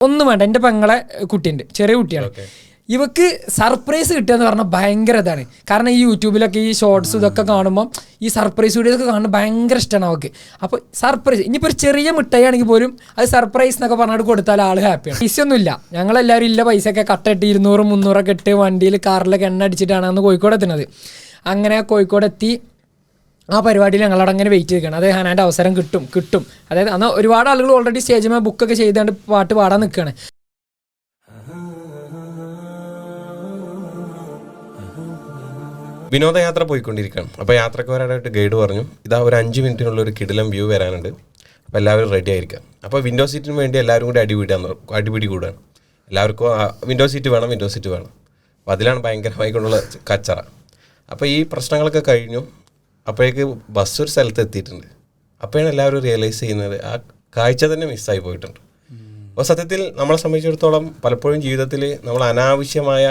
ഒന്നും വേണ്ട, എൻ്റെ പെങ്ങളെ കുട്ടിയുണ്ട്, ചെറിയ കുട്ടിയാണ്. ഇവക്ക് സർപ്രൈസ് കിട്ടുക എന്ന് പറഞ്ഞാൽ ഭയങ്കര ഇതാണ്. കാരണം ഈ യൂട്യൂബിലൊക്കെ ഈ ഷോർട്സ് ഇതൊക്കെ കാണുമ്പോൾ ഈ സർപ്രൈസ് വീഡിയോസൊക്കെ കാണുമ്പോൾ ഭയങ്കര ഇഷ്ടമാണ് അവൾക്ക്. അപ്പോൾ സർപ്രൈസ് ഇനിയിപ്പോൾ ഒരു ചെറിയ മിഠായി ആണെങ്കിൽ പോലും അത് സർപ്രൈസ് എന്നൊക്കെ പറഞ്ഞിട്ട് കൊടുത്താൽ ആൾ ഹാപ്പിയാണ്. പൈസയൊന്നുമില്ല, ഞങ്ങളെല്ലാവരും ഇല്ല പൈസയൊക്കെ കട്ടിട്ട് 200-300 ഇട്ട് വണ്ടിയിൽ കാറിലൊക്കെ എണ്ണ അടിച്ചിട്ടാണ് അന്ന് കോഴിക്കോട് എത്തുന്നത്. അങ്ങനെ കോഴിക്കോട് എത്തി ആ പരിപാടിയിൽ ഞങ്ങളവിടെ അങ്ങനെ വെയിറ്റ് ചെയ്യണം. അത് ഹനാൻ്റെ അവസരം കിട്ടും. അതായത് അന്ന് ഒരുപാട് ആളുകൾ ഓൾറെഡി സ്റ്റേജിൽ ബുക്കൊക്കെ ചെയ്തുകൊണ്ട് പാട്ട് പാടാൻ നിൽക്കുകയാണ്. വിനോദയാത്ര പോയിക്കൊണ്ടിരിക്കുകയാണ്. അപ്പോൾ യാത്രക്കാരായിട്ട് ഗൈഡ് പറഞ്ഞു, ഇതാ ഒരു 5 മിനിറ്റിനുള്ള ഒരു കിടിലം വ്യൂ വരാനുണ്ട്, അപ്പോൾ എല്ലാവരും റെഡി ആയിരിക്കാം. അപ്പോൾ വിൻഡോ സീറ്റിന് വേണ്ടി എല്ലാവരും കൂടി അടിപിടി കൂടുകയാണ്. എല്ലാവർക്കും വിൻഡോ സീറ്റ് വേണം. അപ്പോൾ അതിലാണ് ഭയങ്കരമായിട്ടുള്ള കച്ചറ. അപ്പോൾ ഈ പ്രശ്നങ്ങളൊക്കെ കഴിഞ്ഞു. അപ്പോഴേക്ക് ബസ് ഒരു സ്ഥലത്ത് എത്തിയിട്ടുണ്ട്. അപ്പോഴാണ് എല്ലാവരും റിയലൈസ് ചെയ്യുന്നത് ആ കാഴ്ച തന്നെ മിസ്സായി പോയിട്ടുണ്ട്. അപ്പോൾ സത്യത്തിൽ നമ്മളെ സംബന്ധിച്ചിടത്തോളം പലപ്പോഴും ജീവിതത്തിൽ നമ്മൾ അനാവശ്യമായ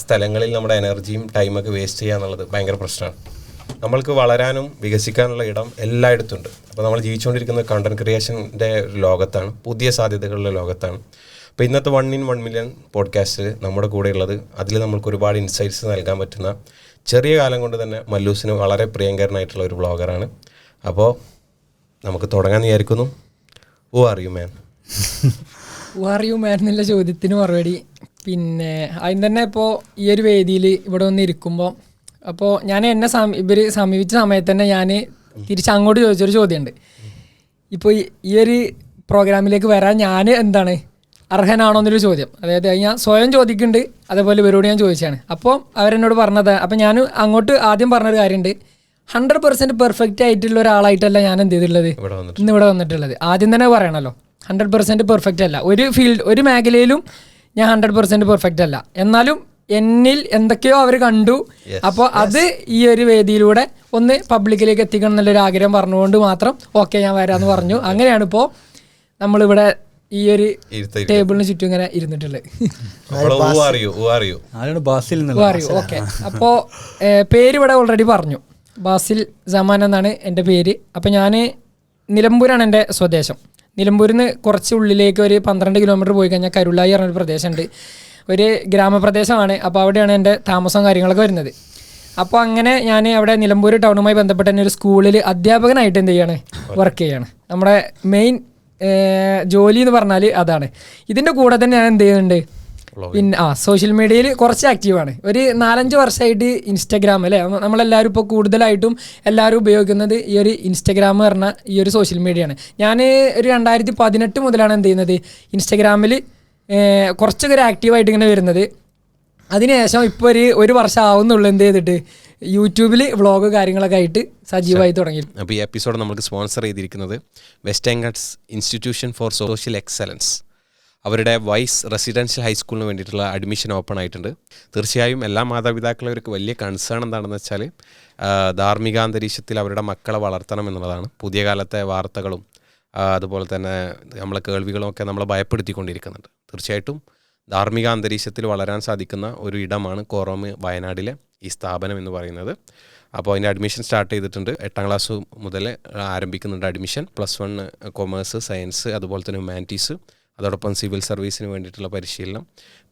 സ്ഥലങ്ങളിൽ നമ്മുടെ എനർജിയും ടൈമൊക്കെ വേസ്റ്റ് ചെയ്യുക എന്നുള്ളത് ഭയങ്കര പ്രശ്നമാണ്. നമ്മൾക്ക് വളരാനും വികസിക്കാനുള്ള ഇടം എല്ലായിടത്തും ഉണ്ട്. അപ്പോൾ നമ്മൾ ജീവിച്ചുകൊണ്ടിരിക്കുന്ന കണ്ടൻറ് ക്രിയേഷൻ്റെ ഒരു ലോകത്താണ്, പുതിയ സാധ്യതകളുടെ ലോകത്താണ്. അപ്പോൾ ഇന്നത്തെ 1 in 1 million പോഡ്കാസ്റ്റ് നമ്മുടെ കൂടെ ഉള്ളത്, അതിൽ നമ്മൾക്ക് ഒരുപാട് ഇൻസൈറ്റ്സ് നൽകാൻ പറ്റുന്ന ചെറിയ കാലം കൊണ്ട് തന്നെ മല്ലൂസിന് വളരെ പ്രിയങ്കരനായിട്ടുള്ള ഒരു വ്ളോഗറാണ്. അപ്പോൾ നമുക്ക് തുടങ്ങാൻ വിചാരിക്കുന്നു. ഹു ആർ യു മാൻ എന്നുള്ള ചോദ്യത്തിന് മറുപടി പിന്നെ അതിന് തന്നെ ഇപ്പോൾ ഈ ഒരു വേദിയിൽ ഇവിടെ വന്ന് ഇരിക്കുമ്പോൾ അപ്പോൾ ഞാൻ എന്നെ ഇവർ സമീപിച്ച സമയത്ത് തന്നെ ഞാൻ തിരിച്ചങ്ങോട്ട് ചോദിച്ചൊരു ചോദ്യമുണ്ട്. ഇപ്പോൾ ഈ ഒരു പ്രോഗ്രാമിലേക്ക് വരാൻ ഞാൻ എന്താണ് അർഹനാണോ എന്നൊരു ചോദ്യം. അതായത് ഞാൻ സ്വയം ചോദിക്കുന്നുണ്ട്, അതേപോലെ ഇവരോട് ഞാൻ ചോദിച്ചാണ്. അപ്പോൾ അവരെന്നോട് പറഞ്ഞത്, അപ്പോൾ ഞാൻ അങ്ങോട്ട് ആദ്യം പറഞ്ഞൊരു കാര്യമുണ്ട്, 100% പെർഫെക്റ്റ് ആയിട്ടുള്ള ഒരാളായിട്ടല്ല ഞാൻ എന്ത് ചെയ്തിട്ടുള്ളത് ഇന്ന് ഇവിടെ വന്നിട്ടുള്ളത്. ആദ്യം തന്നെ പറയണമല്ലോ, 100% പെർഫെക്റ്റ് അല്ല. ഒരു മേഖലയിലും ഞാൻ 100% പെർഫെക്റ്റ് അല്ല. എന്നാലും എന്നിൽ എന്തൊക്കെയോ അവർ കണ്ടു. അപ്പോൾ അത് ഈ ഒരു വേദിയിലൂടെ ഒന്ന് പബ്ലിക്കിലേക്ക് എത്തിക്കണം എന്നുള്ളൊരു ആഗ്രഹം പറഞ്ഞുകൊണ്ട് മാത്രം ഓക്കെ ഞാൻ വരാമെന്ന് പറഞ്ഞു. അങ്ങനെയാണ് ഇപ്പോൾ നമ്മളിവിടെ ഈ ഒരു ടേബിളിന് ചുറ്റും ഇങ്ങനെ ഇരുന്നിട്ടുള്ളത്. ഓക്കെ, അപ്പോൾ പേര് ഇവിടെ ഓൾറെഡി പറഞ്ഞു, ബാസിൽ സമാൻ എന്നാണ് എൻ്റെ പേര്. അപ്പോൾ ഞാൻ നിലമ്പൂരാണ് എൻ്റെ സ്വദേശം. നിലമ്പൂരിൽ നിന്ന് കുറച്ച് ഉള്ളിലേക്ക് ഒരു 12 കിലോമീറ്റർ പോയി കഴിഞ്ഞാൽ കരുളായി പറഞ്ഞൊരു പ്രദേശമുണ്ട്, ഒരു ഗ്രാമപ്രദേശമാണ്. അപ്പോൾ അവിടെയാണ് എൻ്റെ താമസവും കാര്യങ്ങളൊക്കെ വരുന്നത്. അപ്പോൾ അങ്ങനെ ഞാൻ അവിടെ നിലമ്പൂർ ടൗണുമായി ബന്ധപ്പെട്ട തന്നെ ഒരു സ്കൂളിൽ അധ്യാപകനായിട്ട് എന്ത് ചെയ്യാണ്, വർക്ക് ചെയ്യാണ്. നമ്മുടെ മെയിൻ ജോലി എന്ന് പറഞ്ഞാൽ അതാണ്. ഇതിൻ്റെ കൂടെ തന്നെ ഞാൻ എന്ത് ചെയ്യുന്നുണ്ട്, പിന്നെ സോഷ്യൽ മീഡിയയിൽ കുറച്ച് ആക്റ്റീവാണ്. ഒരു 4-5 വർഷമായിട്ട് ഇൻസ്റ്റഗ്രാം അല്ലേ, നമ്മളെല്ലാവരും ഇപ്പോൾ കൂടുതലായിട്ടും എല്ലാവരും ഉപയോഗിക്കുന്നത് ഈ ഒരു ഇൻസ്റ്റഗ്രാം പറഞ്ഞ ഈ ഒരു സോഷ്യൽ മീഡിയയാണ്. ഞാൻ ഒരു 2018 മുതലാണ് എന്ത് ചെയ്യുന്നത്, ഇൻസ്റ്റഗ്രാമിൽ കുറച്ചൊക്കെ ഒരു ആക്റ്റീവായിട്ട് ഇങ്ങനെ വരുന്നത്. അതിനുശേഷം ഇപ്പോൾ ഒരു വർഷം ആവുന്നുള്ളൂ എന്ത് ചെയ്തിട്ട് യൂട്യൂബിൽ വ്ളോഗ് കാര്യങ്ങളൊക്കെ ആയിട്ട് സജീവമായി തുടങ്ങി. അപ്പോൾ ഈ എപ്പിസോഡ് നമുക്ക് സ്പോൺസർ ചെയ്തിരിക്കുന്നത് വെസ്റ്റ് ആംഗട്സ് ഇൻസ്റ്റിറ്റ്യൂഷൻ ഫോർ സോഷ്യൽ എക്സലൻസ്. അവരുടെ വൈസ് റെസിഡൻഷ്യൽ ഹൈസ്കൂളിന് വേണ്ടിയിട്ടുള്ള അഡ്മിഷൻ ഓപ്പൺ ആയിട്ടുണ്ട്. തീർച്ചയായും എല്ലാ മാതാപിതാക്കളവർക്ക് വലിയ കൺസേൺ എന്താണെന്ന് വെച്ചാൽ ധാർമ്മികാന്തരീക്ഷത്തിൽ അവരുടെ മക്കളെ വളർത്തണം എന്നുള്ളതാണ്. പുതിയ കാലത്തെ വാർത്തകളും അതുപോലെ തന്നെ നമ്മളെ കേൾവികളും ഒക്കെ നമ്മളെ ഭയപ്പെടുത്തിക്കൊണ്ടിരിക്കുന്നുണ്ട്. തീർച്ചയായിട്ടും ധാർമ്മിക അന്തരീക്ഷത്തിൽ വളരാൻ സാധിക്കുന്ന ഒരു ഇടമാണ് കോറോമ് വയനാടിലെ ഈ സ്ഥാപനം എന്ന് പറയുന്നത്. അപ്പോൾ അതിൻ്റെ അഡ്മിഷൻ സ്റ്റാർട്ട് ചെയ്തിട്ടുണ്ട്. 8ാം ക്ലാസ് മുതൽ ആരംഭിക്കുന്നുണ്ട് അഡ്മിഷൻ. +1 കൊമേഴ്സ്, സയൻസ്, അതുപോലെ തന്നെ ഹ്യൂമാനിറ്റീസ്, അതോടൊപ്പം സിവിൽ സർവീസിന് വേണ്ടിയിട്ടുള്ള പരിശീലനം,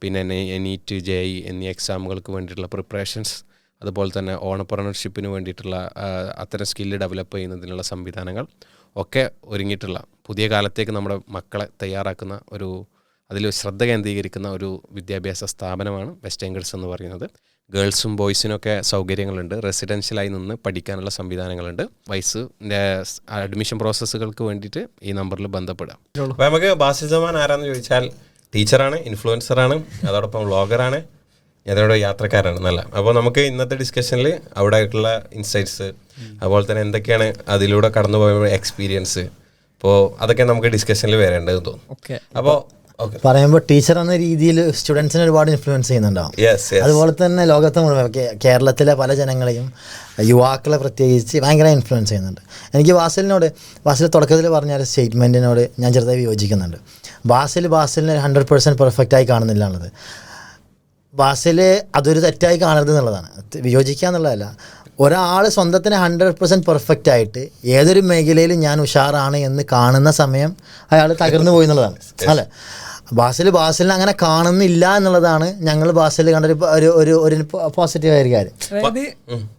പിന്നെ നീറ്റ്, JEE എന്നീ എക്സാമുകൾക്ക് വേണ്ടിയിട്ടുള്ള പ്രിപ്പറേഷൻസ്, അതുപോലെ തന്നെ ഓണർപ്രണർഷിപ്പിന് വേണ്ടിയിട്ടുള്ള അത്തരം സ്കില്ല് ഡെവലപ്പ് ചെയ്യുന്നതിനുള്ള സംവിധാനങ്ങൾ ഒക്കെ ഒരുങ്ങിയിട്ടുള്ള പുതിയ കാലത്തേക്ക് നമ്മുടെ മക്കളെ തയ്യാറാക്കുന്ന അതിൽ ശ്രദ്ധ കേന്ദ്രീകരിക്കുന്ന ഒരു വിദ്യാഭ്യാസ സ്ഥാപനമാണ് വെസ്റ്റ് ആംഗിൾസ് എന്ന് പറയുന്നത്. ഗേൾസും ബോയ്സിനൊക്കെ സൗകര്യങ്ങളുണ്ട്. റെസിഡൻഷ്യലായി നിന്ന് പഠിക്കാനുള്ള സംവിധാനങ്ങളുണ്ട്. വയസ്സിൻ്റെ അഡ്മിഷൻ പ്രോസസ്സുകൾക്ക് വേണ്ടിയിട്ട് ഈ നമ്പറിൽ ബന്ധപ്പെടാം. അപ്പോൾ നമുക്ക് ബാസിൽ സമാൻ ആരാന്ന് ചോദിച്ചാൽ ടീച്ചറാണ്, ഇൻഫ്ലുവൻസറാണ്, അതോടൊപ്പം വ്ളോഗറാണ്, അതിനോട് യാത്രക്കാരാണ് നല്ല. അപ്പോൾ നമുക്ക് ഇന്നത്തെ ഡിസ്കഷനിൽ അവിടെ ആയിട്ടുള്ള ഇൻസൈറ്റ്സ്, അതുപോലെ തന്നെ എന്തൊക്കെയാണ് അതിലൂടെ കടന്നുപോയ എക്സ്പീരിയൻസ്, അപ്പോൾ അതൊക്കെ നമുക്ക് ഡിസ്കഷനിൽ വരേണ്ടതെന്ന് തോന്നുന്നു. അപ്പോൾ പറയുമ്പോൾ ടീച്ചർ എന്ന രീതിയിൽ സ്റ്റുഡൻസിനെ ഒരുപാട് ഇൻഫ്ലുവൻസ് ചെയ്യുന്നുണ്ടാവും. അതുപോലെ തന്നെ ലോകത്തെ മുഴുവൻ കേരളത്തിലെ പല ജനങ്ങളെയും യുവാക്കളെ പ്രത്യേകിച്ച് ഭയങ്കര ഇൻഫ്ലുവൻസ് ചെയ്യുന്നുണ്ട്. എനിക്ക് ബാസിൽ തുടക്കത്തിൽ പറഞ്ഞ ഒരു സ്റ്റേറ്റ്മെൻറ്റിനോട് ഞാൻ ചെറുതായി വിയോജിക്കുന്നുണ്ട്. ബാസിലിനെ 100% പെർഫെക്റ്റായി കാണുന്നില്ല എന്നുള്ളത്. ബാസിൽ അതൊരു തെറ്റായി കാണരുത് എന്നുള്ളതാണ്. വിയോജിക്കുക എന്നുള്ളതല്ല. ഒരാൾ സ്വന്തത്തിന് 100% പെർഫെക്റ്റ് ആയിട്ട് ഏതൊരു മേഖലയിലും ഞാൻ ഉഷാറാണ് എന്ന് കാണുന്ന സമയം അയാൾ തകർന്നു പോയി എന്നുള്ളതാണ് അല്ലേ. ബാസിലിനെ അങ്ങനെ കാണുന്നില്ല എന്നുള്ളതാണ് ഞങ്ങൾ ബാസിൽ കണ്ട ഒരു പോസിറ്റീവായ ഒരു കാര്യം. അതായത്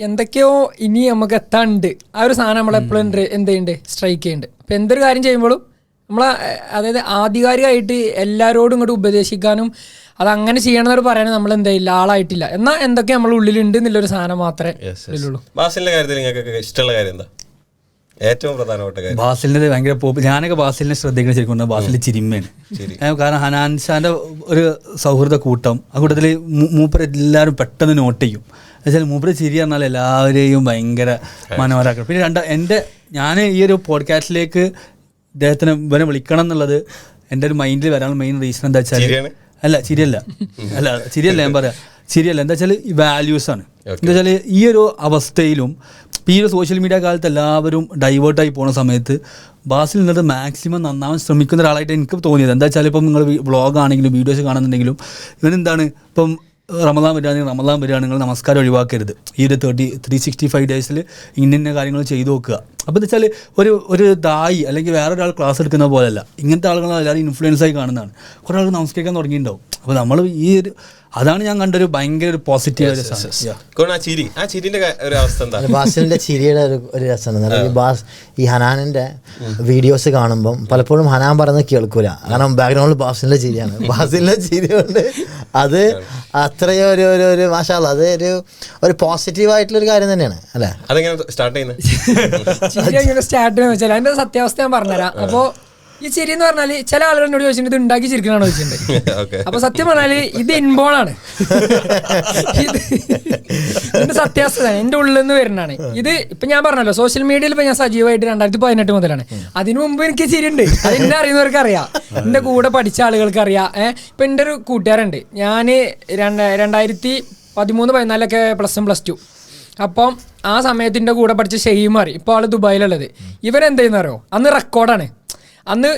എന്തൊക്കെയോ ഇനി നമുക്ക് എത്താണ്ട് ആ ഒരു സാധനം നമ്മളെപ്പോഴും എന്ത് ചെയ്യുന്നുണ്ട്, സ്ട്രൈക്ക് ചെയ്യുന്നുണ്ട്. അപ്പം എന്തൊരു കാര്യം ചെയ്യുമ്പോഴും നമ്മളെ അതായത് ആധികാരികമായിട്ട് എല്ലാവരോടും ഇങ്ങോട്ട് ഉപദേശിക്കാനും അതങ്ങനെ ചെയ്യണമെന്നൊരു പറയാനും നമ്മൾ എന്തായില്ല, ആളായിട്ടില്ല. എന്നാൽ എന്തൊക്കെ നമ്മുടെ ഉള്ളിലുണ്ട് എന്നുള്ളൊരു സാധനം മാത്രമേ ഉള്ളുള്ളൂ. ബാസിലിന്റെ കാര്യത്തിൽ നിങ്ങൾക്ക് ഇഷ്ടമുള്ള കാര്യം എന്താ? ഏറ്റവും പ്രധാനപ്പെട്ട കാര്യം ബാസിലിന്റെ ഭയങ്കര ഞാനൊക്കെ ബാസിലിനെ ശ്രദ്ധിക്കുന്ന ശരിക്കും ബാസിലിന്റെ ചിരിമയാണ്. കാരണം ഹനാൻ ഷാന്റെ ഒരു സൗഹൃദ കൂട്ടം, ആ കൂട്ടത്തിൽ മൂപ്പർ എല്ലാവരും പെട്ടെന്ന് നോട്ട് ചെയ്യും. എന്നുവെച്ചാൽ മൂപ്പര് ചിരി പറഞ്ഞാൽ എല്ലാവരെയും ഭയങ്കര മനോഹരമാക്കണം. പിന്നെ ഞാൻ ഈ ഒരു പോഡ്കാസ്റ്റിലേക്ക് ഇദ്ദേഹത്തിന് ഇവനെ വിളിക്കണം എന്നുള്ളത് എൻ്റെ ഒരു മൈൻഡിൽ വരാനുള്ള മെയിൻ റീസൺ എന്താ വെച്ചാൽ ചിരിയല്ല ഞാൻ പറയാം, ചിരിയല്ല എന്താ വെച്ചാൽ ഈ വാല്യൂസാണ്. എന്താ വെച്ചാൽ ഈ ഒരു അവസ്ഥയിലും ഈ ഒരു സോഷ്യൽ മീഡിയ കാലത്ത് എല്ലാവരും ഡൈവേർട്ടായി പോകുന്ന സമയത്ത് ബാസിൽ നിന്നത് മാക്സിമം നന്നാവാൻ ശ്രമിക്കുന്ന ഒരാളായിട്ട് എനിക്ക് തോന്നിയത്. എന്താ വെച്ചാൽ ഇപ്പം നിങ്ങൾ വ്ളോഗാണെങ്കിലും വീഡിയോസ് കാണുന്നുണ്ടെങ്കിലും ഇവനെന്താണ്, ഇപ്പം റമദാൻ വരികയാണെങ്കിൽ നിങ്ങൾ നമസ്കാരം ഒഴിവാക്കരുത്. ഈ ഒരു 365 ഡേയ്സിൽ ഇന്ന കാര്യങ്ങൾ ചെയ്തു നോക്കുക. അപ്പോൾ എന്താ വെച്ചാൽ ഒരു ദായി അല്ലെങ്കിൽ വേറൊരാൾ ക്ലാസ് എടുക്കുന്ന പോലെയല്ല, ഇങ്ങനത്തെ ആളുകൾ എല്ലാവരും ഇൻഫ്ലുവൻസായി കാണുന്നതാണ്. കുറേ ആൾ നമസ്കരിക്കാൻ തുടങ്ങിയിട്ടുണ്ടാവും. അപ്പോൾ നമ്മൾ ഈ അതാണ് ഞാൻ കണ്ടൊരു ഭയങ്കര ഒരു പോസിറ്റീവ് ബാസിലിന്റെ ചിരിയുടെ ഒരു രസമാണ്. ഈ ഹനാനിന്റെ വീഡിയോസ് കാണുമ്പം പലപ്പോഴും ഹനാൻ പറയുന്നത് കേൾക്കൂല, കാരണം ബാക്ക്ഗ്രൗണ്ടിൽ ബാസിലിന്റെ ചിരിയാണ്. ബാസിലിന്റെ ചിരി കൊണ്ട് അത് അത്രയും ഒരു മാഷാ അല്ലാ, അത് ഒരു പോസിറ്റീവായിട്ടുള്ളൊരു കാര്യം തന്നെയാണ് അല്ലേ? അതെങ്ങനെ സ്റ്റാർട്ട് ചെയ്യുന്നത്? ചിരി എങ്ങനെ സ്റ്റാർട്ട് ചെയ്യുന്ന വെച്ചാൽ അതിന്റെ സത്യാവസ്ഥ ഞാൻ പറഞ്ഞുതരാം. അപ്പോൾ ഈ ചിരി എന്ന് പറഞ്ഞാല് ചില ആളുകൾ എന്നോട് ചോദിച്ചിട്ട് ഇത് ഉണ്ടാക്കി ചിരിക്കണാണോ ചോദിച്ചിട്ടുണ്ട്. അപ്പൊ സത്യം പറഞ്ഞാല് ഇത് ഇൻബോണാണ്. ഇതിന്റെ സത്യാവസ്ഥ എന്റെ ഉള്ളിൽ നിന്ന് വരുന്നതാണ്. ഇത് ഇപ്പൊ ഞാൻ പറഞ്ഞല്ലോ, സോഷ്യൽ മീഡിയയിൽ ഇപ്പൊ ഞാൻ സജീവമായിട്ട് 2018 മുതലാണ്. അതിനു മുമ്പ് എനിക്ക് ചിരിയുണ്ട്, അതെന്നെ അറിയുന്നവർക്ക് അറിയാം, എന്റെ കൂടെ പഠിച്ച ആളുകൾക്ക് അറിയാം. ഇപ്പൊ എന്റെ ഒരു കൂട്ടുകാരുണ്ട്, ഞാന് 2013-14 പ്ലസ് 1 പ്ലസ് 2. അപ്പം ആ സമയത്തിൻ്റെ കൂടെ പഠിച്ച ഷെയ്മാറി ഇപ്പോൾ ആൾ ദുബായിലുള്ളത്. ഇവരെന്ത് ചെയ്യുന്നറിയോ, അന്ന് റെക്കോർഡാണ്. അന്ന്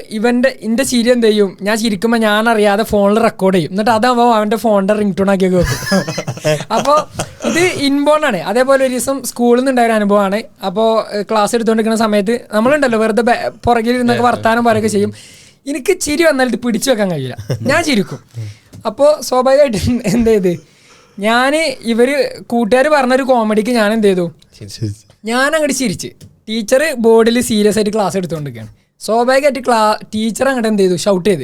എൻ്റെ ചിരി എന്ത് ചെയ്യും, ഞാൻ ചിരിക്കുമ്പോൾ ഞാൻ അറിയാതെ ഫോണിൽ റെക്കോർഡ് ചെയ്യും, എന്നിട്ട് അതാവുമ്പോൾ അവൻ്റെ ഫോണിൻ്റെ റിംഗ് ടോൺ ആക്കി വെക്കും. അപ്പോൾ ഇത് ഇൻബോണാണ്. അതേപോലെ ഒരു ദിവസം സ്കൂളിൽ നിന്നുണ്ടായ ഒരു അനുഭവമാണ്. അപ്പോൾ ക്ലാസ് എടുത്തുകൊണ്ടിരിക്കുന്ന സമയത്ത് നമ്മളുണ്ടല്ലോ വെറുതെ പുറകിൽ ഇരുന്നൊക്കെ വർത്താനം പറയുകയൊക്കെ ചെയ്യും. എനിക്ക് ചിരി വന്നാൽ ഇത് പിടിച്ചു വെക്കാൻ കഴിയില്ല, ഞാൻ ചിരിക്കും. അപ്പോൾ സ്വാഭാവികമായിട്ടും എന്ത് ചെയ്ത് ഇവർ കൂട്ടുകാർ പറഞ്ഞൊരു കോമഡിക്ക് ഞാൻ എന്ത് ചെയ്തു, ഞാൻ അങ്ങോട്ട് ചിരിച്ച്. ടീച്ചർ ബോർഡിൽ സീരിയസ് ആയിട്ട് ക്ലാസ് എടുത്തുകൊണ്ടിരിക്കുകയാണ്. സ്വാഭാവികമായിട്ട് ടീച്ചർ അങ്ങോട്ട് എന്ത് ചെയ്തു, ഷൗട്ട് ചെയ്ത്.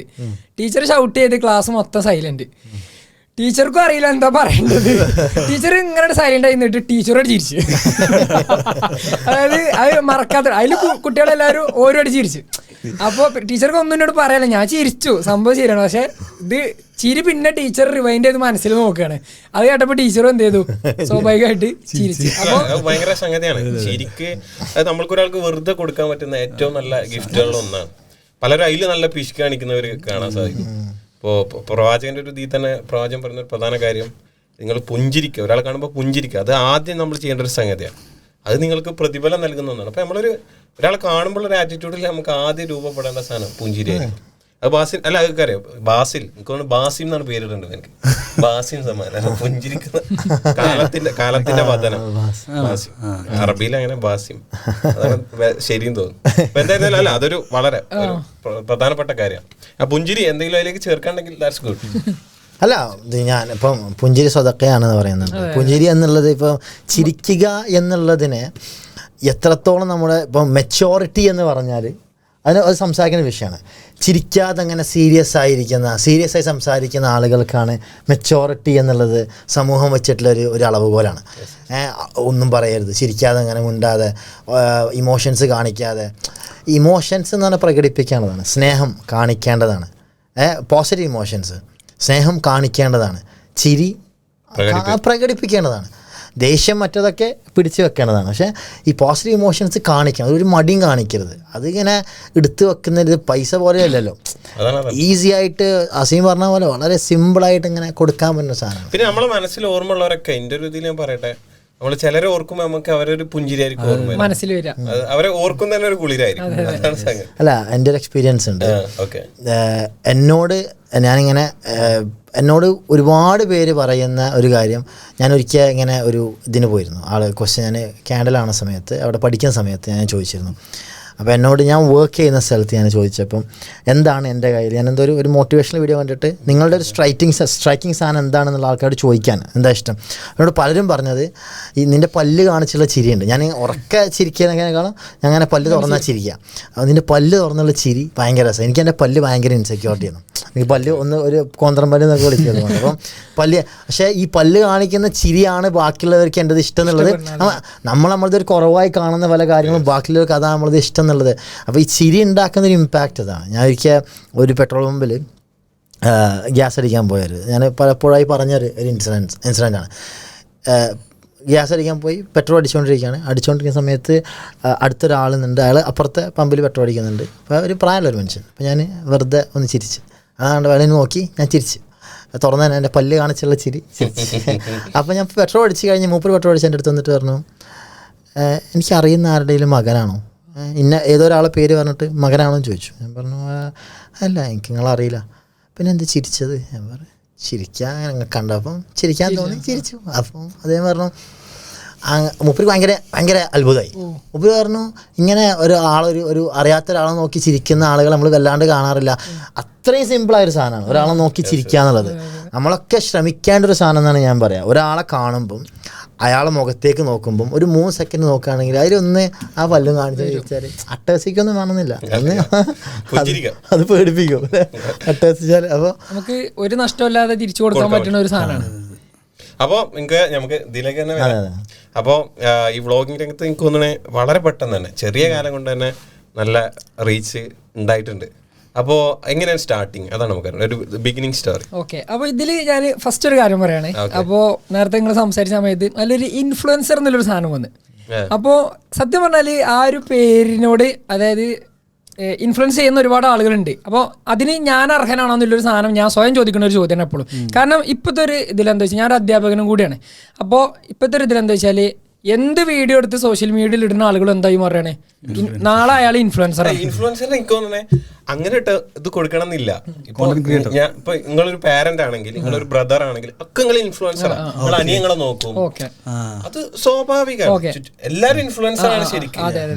ടീച്ചർ ഷൗട്ട് ചെയ്ത് ക്ലാസ് മൊത്തം സൈലന്റ്. ടീച്ചർക്കും അറിയില്ല എന്താ പറയേണ്ടത്. ടീച്ചർ ഇങ്ങനെ സൈലന്റ് ആയി നിന്നിട്ട് ടീച്ചറോട് ചിരിച്ച്. അതായത് അത് മറക്കാത്ത, അതിൽ കുട്ടികളെല്ലാവരും ഓരോട് ചിരിച്ച്. അപ്പോൾ ടീച്ചർക്ക് ഒന്നും എന്നോട് പറയാനില്ല, ഞാൻ ചിരിച്ചു, സംഭവം ശരിയാണ്. പക്ഷെ ഇത് ചിരി പിന്നെ ടീച്ചർ റിവൈൻഡ് ചെയ്ത് മനസ്സിൽ നോക്കുകയാണ്. അത് കേട്ടപ്പോൾ ടീച്ചറും എന്ത് ചെയ്തു, സ്വാഭാവികമായിട്ട് ചിരിച്ചു. അപ്പോൾ ഭയങ്കര സംഗതിയാണ് ശരിക്ക്. അത് നമ്മൾക്കൊരാൾക്ക് വെറുതെ കൊടുക്കാൻ പറ്റുന്ന ഏറ്റവും നല്ല ഗിഫ്റ്റുകളിൽ ഒന്നാണ്. പലരും അതിൽ നല്ല പിശ് കാണിക്കുന്നവർ കാണാൻ സാധിക്കും. ഇപ്പോൾ പ്രവാചകന്റെ ഒരു ഇതിൽ തന്നെ പ്രവാചകൻ പറയുന്ന ഒരു പ്രധാന കാര്യം, നിങ്ങൾ പുഞ്ചിരിക്കുക, ഒരാളെ കാണുമ്പോൾ പുഞ്ചിരിക്കുക. അത് ആദ്യം നമ്മൾ ചെയ്യേണ്ട ഒരു സംഗതിയാണ്. അത് നിങ്ങൾക്ക് പ്രതിഫലം നൽകുന്ന ഒന്നാണ്. അപ്പോൾ ഒരാളെ കാണുമ്പോൾ ഒരു ആറ്റിറ്റ്യൂഡിൽ നമുക്ക് ആദ്യം രൂപപ്പെടേണ്ട സാധനം പുഞ്ചിരിയായിരിക്കും. അത് ബാസിൽ അല്ല, അതൊക്കെ അറിയാം. ബാസിൽ എനിക്ക് ബാസിം എന്നാണ് പേരിടുന്നത്. എനിക്ക് ബാസിം സമാനം പുഞ്ചിരിക്കുന്ന കാലത്തിന്റെ വദനം ബാസിം. അറബിയിൽ അങ്ങനെ ബാസിം, അതാണ് ശരിയും തോന്നുന്നു. അപ്പൊ എന്തായാലും അല്ല, അതൊരു വളരെ പ്രധാനപ്പെട്ട കാര്യമാണ്. ആ പുഞ്ചിരി എന്തെങ്കിലും അതിലേക്ക് ചേർക്കാണ്ടെങ്കിൽ ദാറ്റ്സ് ഗുഡ്. അല്ല, ഞാൻ ഇപ്പം പുഞ്ചിരി സ്വതക്കയാണെന്ന് പറയുന്നുണ്ട്. പുഞ്ചിരി എന്നുള്ളത് ഇപ്പം ചിരിക്കുക എന്നുള്ളതിനെ എത്രത്തോളം നമ്മുടെ ഇപ്പം മെച്ചോറിറ്റി എന്ന് പറഞ്ഞാൽ അത് സംസാരിക്കുന്ന വിഷയമാണ്. ചിരിക്കാതെ അങ്ങനെ സീരിയസ് ആയി സംസാരിക്കുന്ന ആളുകൾക്കാണ് മെച്ചോറിറ്റി എന്നുള്ളത് സമൂഹം വെച്ചിട്ടുള്ള ഒരു അളവുകോലാണ്. ഒന്നും പറയരുത്, ചിരിക്കാതെ അങ്ങനെ മിണ്ടാതെ, ഇമോഷൻസ് കാണിക്കാതെ. ഇമോഷൻസ് എന്ന് പറഞ്ഞാൽ പ്രകടിപ്പിക്കേണ്ടതാണ്, സ്നേഹം കാണിക്കേണ്ടതാണ്, പോസിറ്റീവ് ഇമോഷൻസ് സ്നേഹം കാണിക്കേണ്ടതാണ്, ചിരി പ്രകടിപ്പിക്കേണ്ടതാണ്, ദേഷ്യം മറ്റതൊക്കെ പിടിച്ചു വെക്കേണ്ടതാണ്. പക്ഷേ ഈ പോസിറ്റീവ് ഇമോഷൻസ് കാണിക്കണം, അതൊരു മടിയും കാണിക്കരുത്. അതിങ്ങനെ എടുത്തു വെക്കുന്നത് പൈസ പോലെയല്ലല്ലോ, ഈസി ആയിട്ട് അസീം പറഞ്ഞ പോലെ വളരെ സിമ്പിളായിട്ട് ഇങ്ങനെ കൊടുക്കാൻ പറ്റുന്ന സാധനം. പിന്നെ നമ്മളെ മനസ്സിൽ ഓർമ്മ ഉള്ളവരൊക്കെ എൻ്റെ ഒരു ഇതിൽ ഞാൻ പറയട്ടെ, നമ്മൾ ചിലരെ ഓർക്കുമ്പോൾ നമുക്ക് അവരൊരു പുഞ്ചിരിയായിരിക്കും ഓർമ്മ മനസ്സിൽ വരിക, അവരെ ഓർക്കും തന്നെ ഒരു കുളിരായിരിക്കും. അല്ല, എൻ്റെ ഒരു എക്സ്പീരിയൻസ് ഉണ്ട്. എന്നോട് ഒരുപാട് പേര് പറയുന്ന ഒരു കാര്യം, ഞാൻ ഒരിക്കൽ ഇങ്ങനെ ഒരു ഇതിന് പോയിരുന്നു. ക്വസ്റ്റ്യൻ ഞാൻ കാനഡയിലാണ സമയത്ത്, അവിടെ പഠിക്കുന്ന സമയത്ത് ഞാൻ ചോദിച്ചിരുന്നു, അപ്പോൾ എന്നോട് ഞാൻ വർക്ക് ചെയ്യുന്ന സ്ഥലത്ത് ഞാൻ ചോദിച്ചപ്പം എന്താണ് എൻ്റെ കയ്യിൽ, ഞാൻ എന്തോ ഒരു മോട്ടിവേഷണൽ വീഡിയോ കണ്ടിട്ട് നിങ്ങളുടെ ഒരു സ്ട്രൈക്കിംഗ് സാധനം എന്താണെന്നുള്ള ആൾക്കാരോട് ചോദിക്കാൻ എന്താ ഇഷ്ടം. എന്നോട് പലരും പറഞ്ഞത് ഈ നിൻ്റെ പല്ല് കാണിച്ചുള്ള ചിരിയുണ്ട്. ഞാൻ ഉറക്കെ ചിരിക്കുന്നതിനേക്കാളും ഞാൻ അങ്ങനെ പല്ല് തുറന്നാൽ ചിരിക്കുക. അപ്പോൾ നിൻ്റെ പല്ല് തുറന്നുള്ള ചിരി ഭയങ്കര രസം. എനിക്ക് എൻ്റെ പല്ല് ഭയങ്കര ഇൻസെക്യൂരിറ്റി ആയിരുന്നു. എനിക്ക് പല്ല് ഒരു കോന്തരം പല്ല് എന്നൊക്കെ വിളിക്കുന്നത്. അപ്പം പല്ല്, പക്ഷേ ഈ പല്ല് കാണിക്കുന്ന ചിരിയാണ് ബാക്കിയുള്ളവർക്ക് എൻ്റെത് ഇഷ്ടം എന്നുള്ളത്. നമ്മളത് ഒരു കുറവായി കാണുന്ന പല കാര്യങ്ങളും ബാക്കിയുള്ളവർക്ക് അതാണ് നമ്മളത് ഇഷ്ടം എന്നുള്ളത്. അപ്പോൾ ഈ ചിരി ഉണ്ടാക്കുന്നൊരു ഇമ്പാക്റ്റ് അതാണ്. ഞാൻ ഒരിക്കൽ ഒരു പെട്രോൾ പമ്പിൽ ഗ്യാസ് അടിക്കാൻ പോയത്, ഞാൻ പലപ്പോഴായി പറഞ്ഞൊരു ഇൻസിഡൻ്റാണ്. ഗ്യാസ് അടിക്കാൻ പോയി പെട്രോൾ അടിച്ചുകൊണ്ടിരിക്കുന്ന സമയത്ത് അടുത്തൊരാൾ നിന്നുണ്ട്. അയാൾ അപ്പുറത്തെ പമ്പിൽ പെട്രോൾ അടിക്കുന്നുണ്ട്. അപ്പോൾ ഒരു പ്രായമുള്ളൊരു മനുഷ്യൻ. അപ്പോൾ ഞാൻ വെറുതെ ഒന്ന് ചിരിച്ച്, അതാണ്ട് വേണേ നോക്കി ഞാൻ ചിരിച്ച്, തുറന്ന് തന്നെ എൻ്റെ പല്ല് കാണിച്ചുള്ള ചിരിച്ച്. അപ്പോൾ ഞാൻ പെട്രോൾ അടിച്ച് കഴിഞ്ഞ് മൂപ്പർ പെട്രോൾ അടിച്ച് എൻ്റെ അടുത്ത് വന്നിട്ട് പറഞ്ഞു, എനിക്കറിയുന്ന ആരുടെയും മകനാണോ, ഇന്ന ഏതോ ഒരാളെ പേര് പറഞ്ഞിട്ട് മകനാണോ എന്ന് ചോദിച്ചു. ഞാൻ പറഞ്ഞു അല്ല, എനിക്ക് നിങ്ങളറിയില്ല. പിന്നെ എന്ത് ചിരിച്ചത്? ഞാൻ പറഞ്ഞു ചിരിക്കാൻ അങ്ങനെ കണ്ടപ്പം ചിരിക്കാൻ തോന്നി, ചിരിച്ചു. അപ്പം അദ്ദേഹം പറഞ്ഞു, മൂപ്പർക്ക് ഭയങ്കര അത്ഭുതമായി. മൂപ്പര് പറഞ്ഞു, ഇങ്ങനെ ഒരു അറിയാത്ത ഒരാളെ നോക്കി ചിരിക്കുന്ന ആളുകൾ നമ്മൾ വല്ലാണ്ട് കാണാറില്ല. അത്രയും സിമ്പിളായൊരു സാധനമാണ് ഒരാളെ നോക്കി ചിരിക്കുക എന്നുള്ളത്. നമ്മളൊക്കെ ശ്രമിക്കേണ്ട ഒരു സാധനം എന്നാണ് ഞാൻ പറയാം. ഒരാളെ കാണുമ്പം അയാളെ മുഖത്തേക്ക് നോക്കുമ്പം ഒരു 3 സെക്കൻഡ് നോക്കുകയാണെങ്കിൽ അതിലൊന്ന് ആ പല്ലും കാണിച്ച് ചോദിച്ചാൽ അട്ടഹസിക്കൊന്നും വേണമെന്നില്ല, അത് പേടിപ്പിക്കും അട്ടഹസിച്ചാൽ. അപ്പോൾ നമുക്ക് ഒരു നഷ്ടമില്ലാതെ തിരിച്ചു കൊടുക്കാൻ പറ്റുന്ന ഒരു സാധനമാണ്. അപ്പോൾ നമുക്ക് ഇതിലേക്ക് തന്നെ വരാം. അപ്പോൾ ഈ വ്ളോഗിങ് രംഗത്ത് എനിക്ക് തോന്നണേ വളരെ പെട്ടെന്ന് തന്നെ ചെറിയ കാലം കൊണ്ട് തന്നെ നല്ല റീച്ച് ഉണ്ടായിട്ടുണ്ട്. അപ്പോൾ എങ്ങനെയാണ് സ്റ്റാർട്ടിങ്, അതാണ് നമുക്ക് ഒരു ബിഗിനിങ് സ്റ്റോറി. ഓക്കെ, അപ്പോൾ ഇതിൽ ഞാൻ ഫസ്റ്റ് ഒരു കാര്യം പറയാണ്. അപ്പോൾ നേരത്തെ നിങ്ങൾ സംസാരിച്ച സമയത്ത് നല്ലൊരു ഇൻഫ്ലുവൻസർ എന്നുള്ളൊരു സാധനം വന്ന്, അപ്പോൾ സത്യം പറഞ്ഞാൽ ആ ഒരു പേരിനോട്, അതായത് ഇൻഫ്ലുവൻസ് ചെയ്യുന്ന ഒരുപാട് ആളുകളുണ്ട്. അപ്പോൾ അതിന് ഞാൻ അർഹനാണോ എന്നുള്ളൊരു സാധനം ഞാൻ സ്വയം ചോദിക്കുന്ന ഒരു ചോദ്യമാണ് എപ്പോഴും. കാരണം ഇപ്പോഴത്തെ ഒരു ഇതിലെന്താ വെച്ചാൽ, ഞാനൊരു അധ്യാപകനും കൂടിയാണ്. അപ്പോൾ ഇപ്പോഴത്തെ ഒരു ഇതിലെന്താ വെച്ചാൽ, എന്ത് വീഡിയോ എടുത്ത് സോഷ്യൽ മീഡിയയിൽ ഇടുന്ന ആളുകൾ എന്തായി പറയണേ, നാളെ അയാൾ ഇൻഫ്ലുവൻസറാണ്. എനിക്ക് തോന്നണേ അങ്ങനെ ഇത് കൊടുക്കണം എന്നില്ല. ഇപ്പൊ നിങ്ങളൊരു പാരന്റ് ആണെങ്കിൽ, നിങ്ങളൊരു ബ്രദർ ആണെങ്കിൽ ഒക്കെ നിങ്ങൾ ഇൻഫ്ലുവൻസറാണ്. നിങ്ങൾ അനിയങ്ങളെ നോക്കും, അത് സ്വാഭാവികമാണ്. എല്ലാരും ഇൻഫ്ലുവൻസർ ആണ് ശരിക്കും.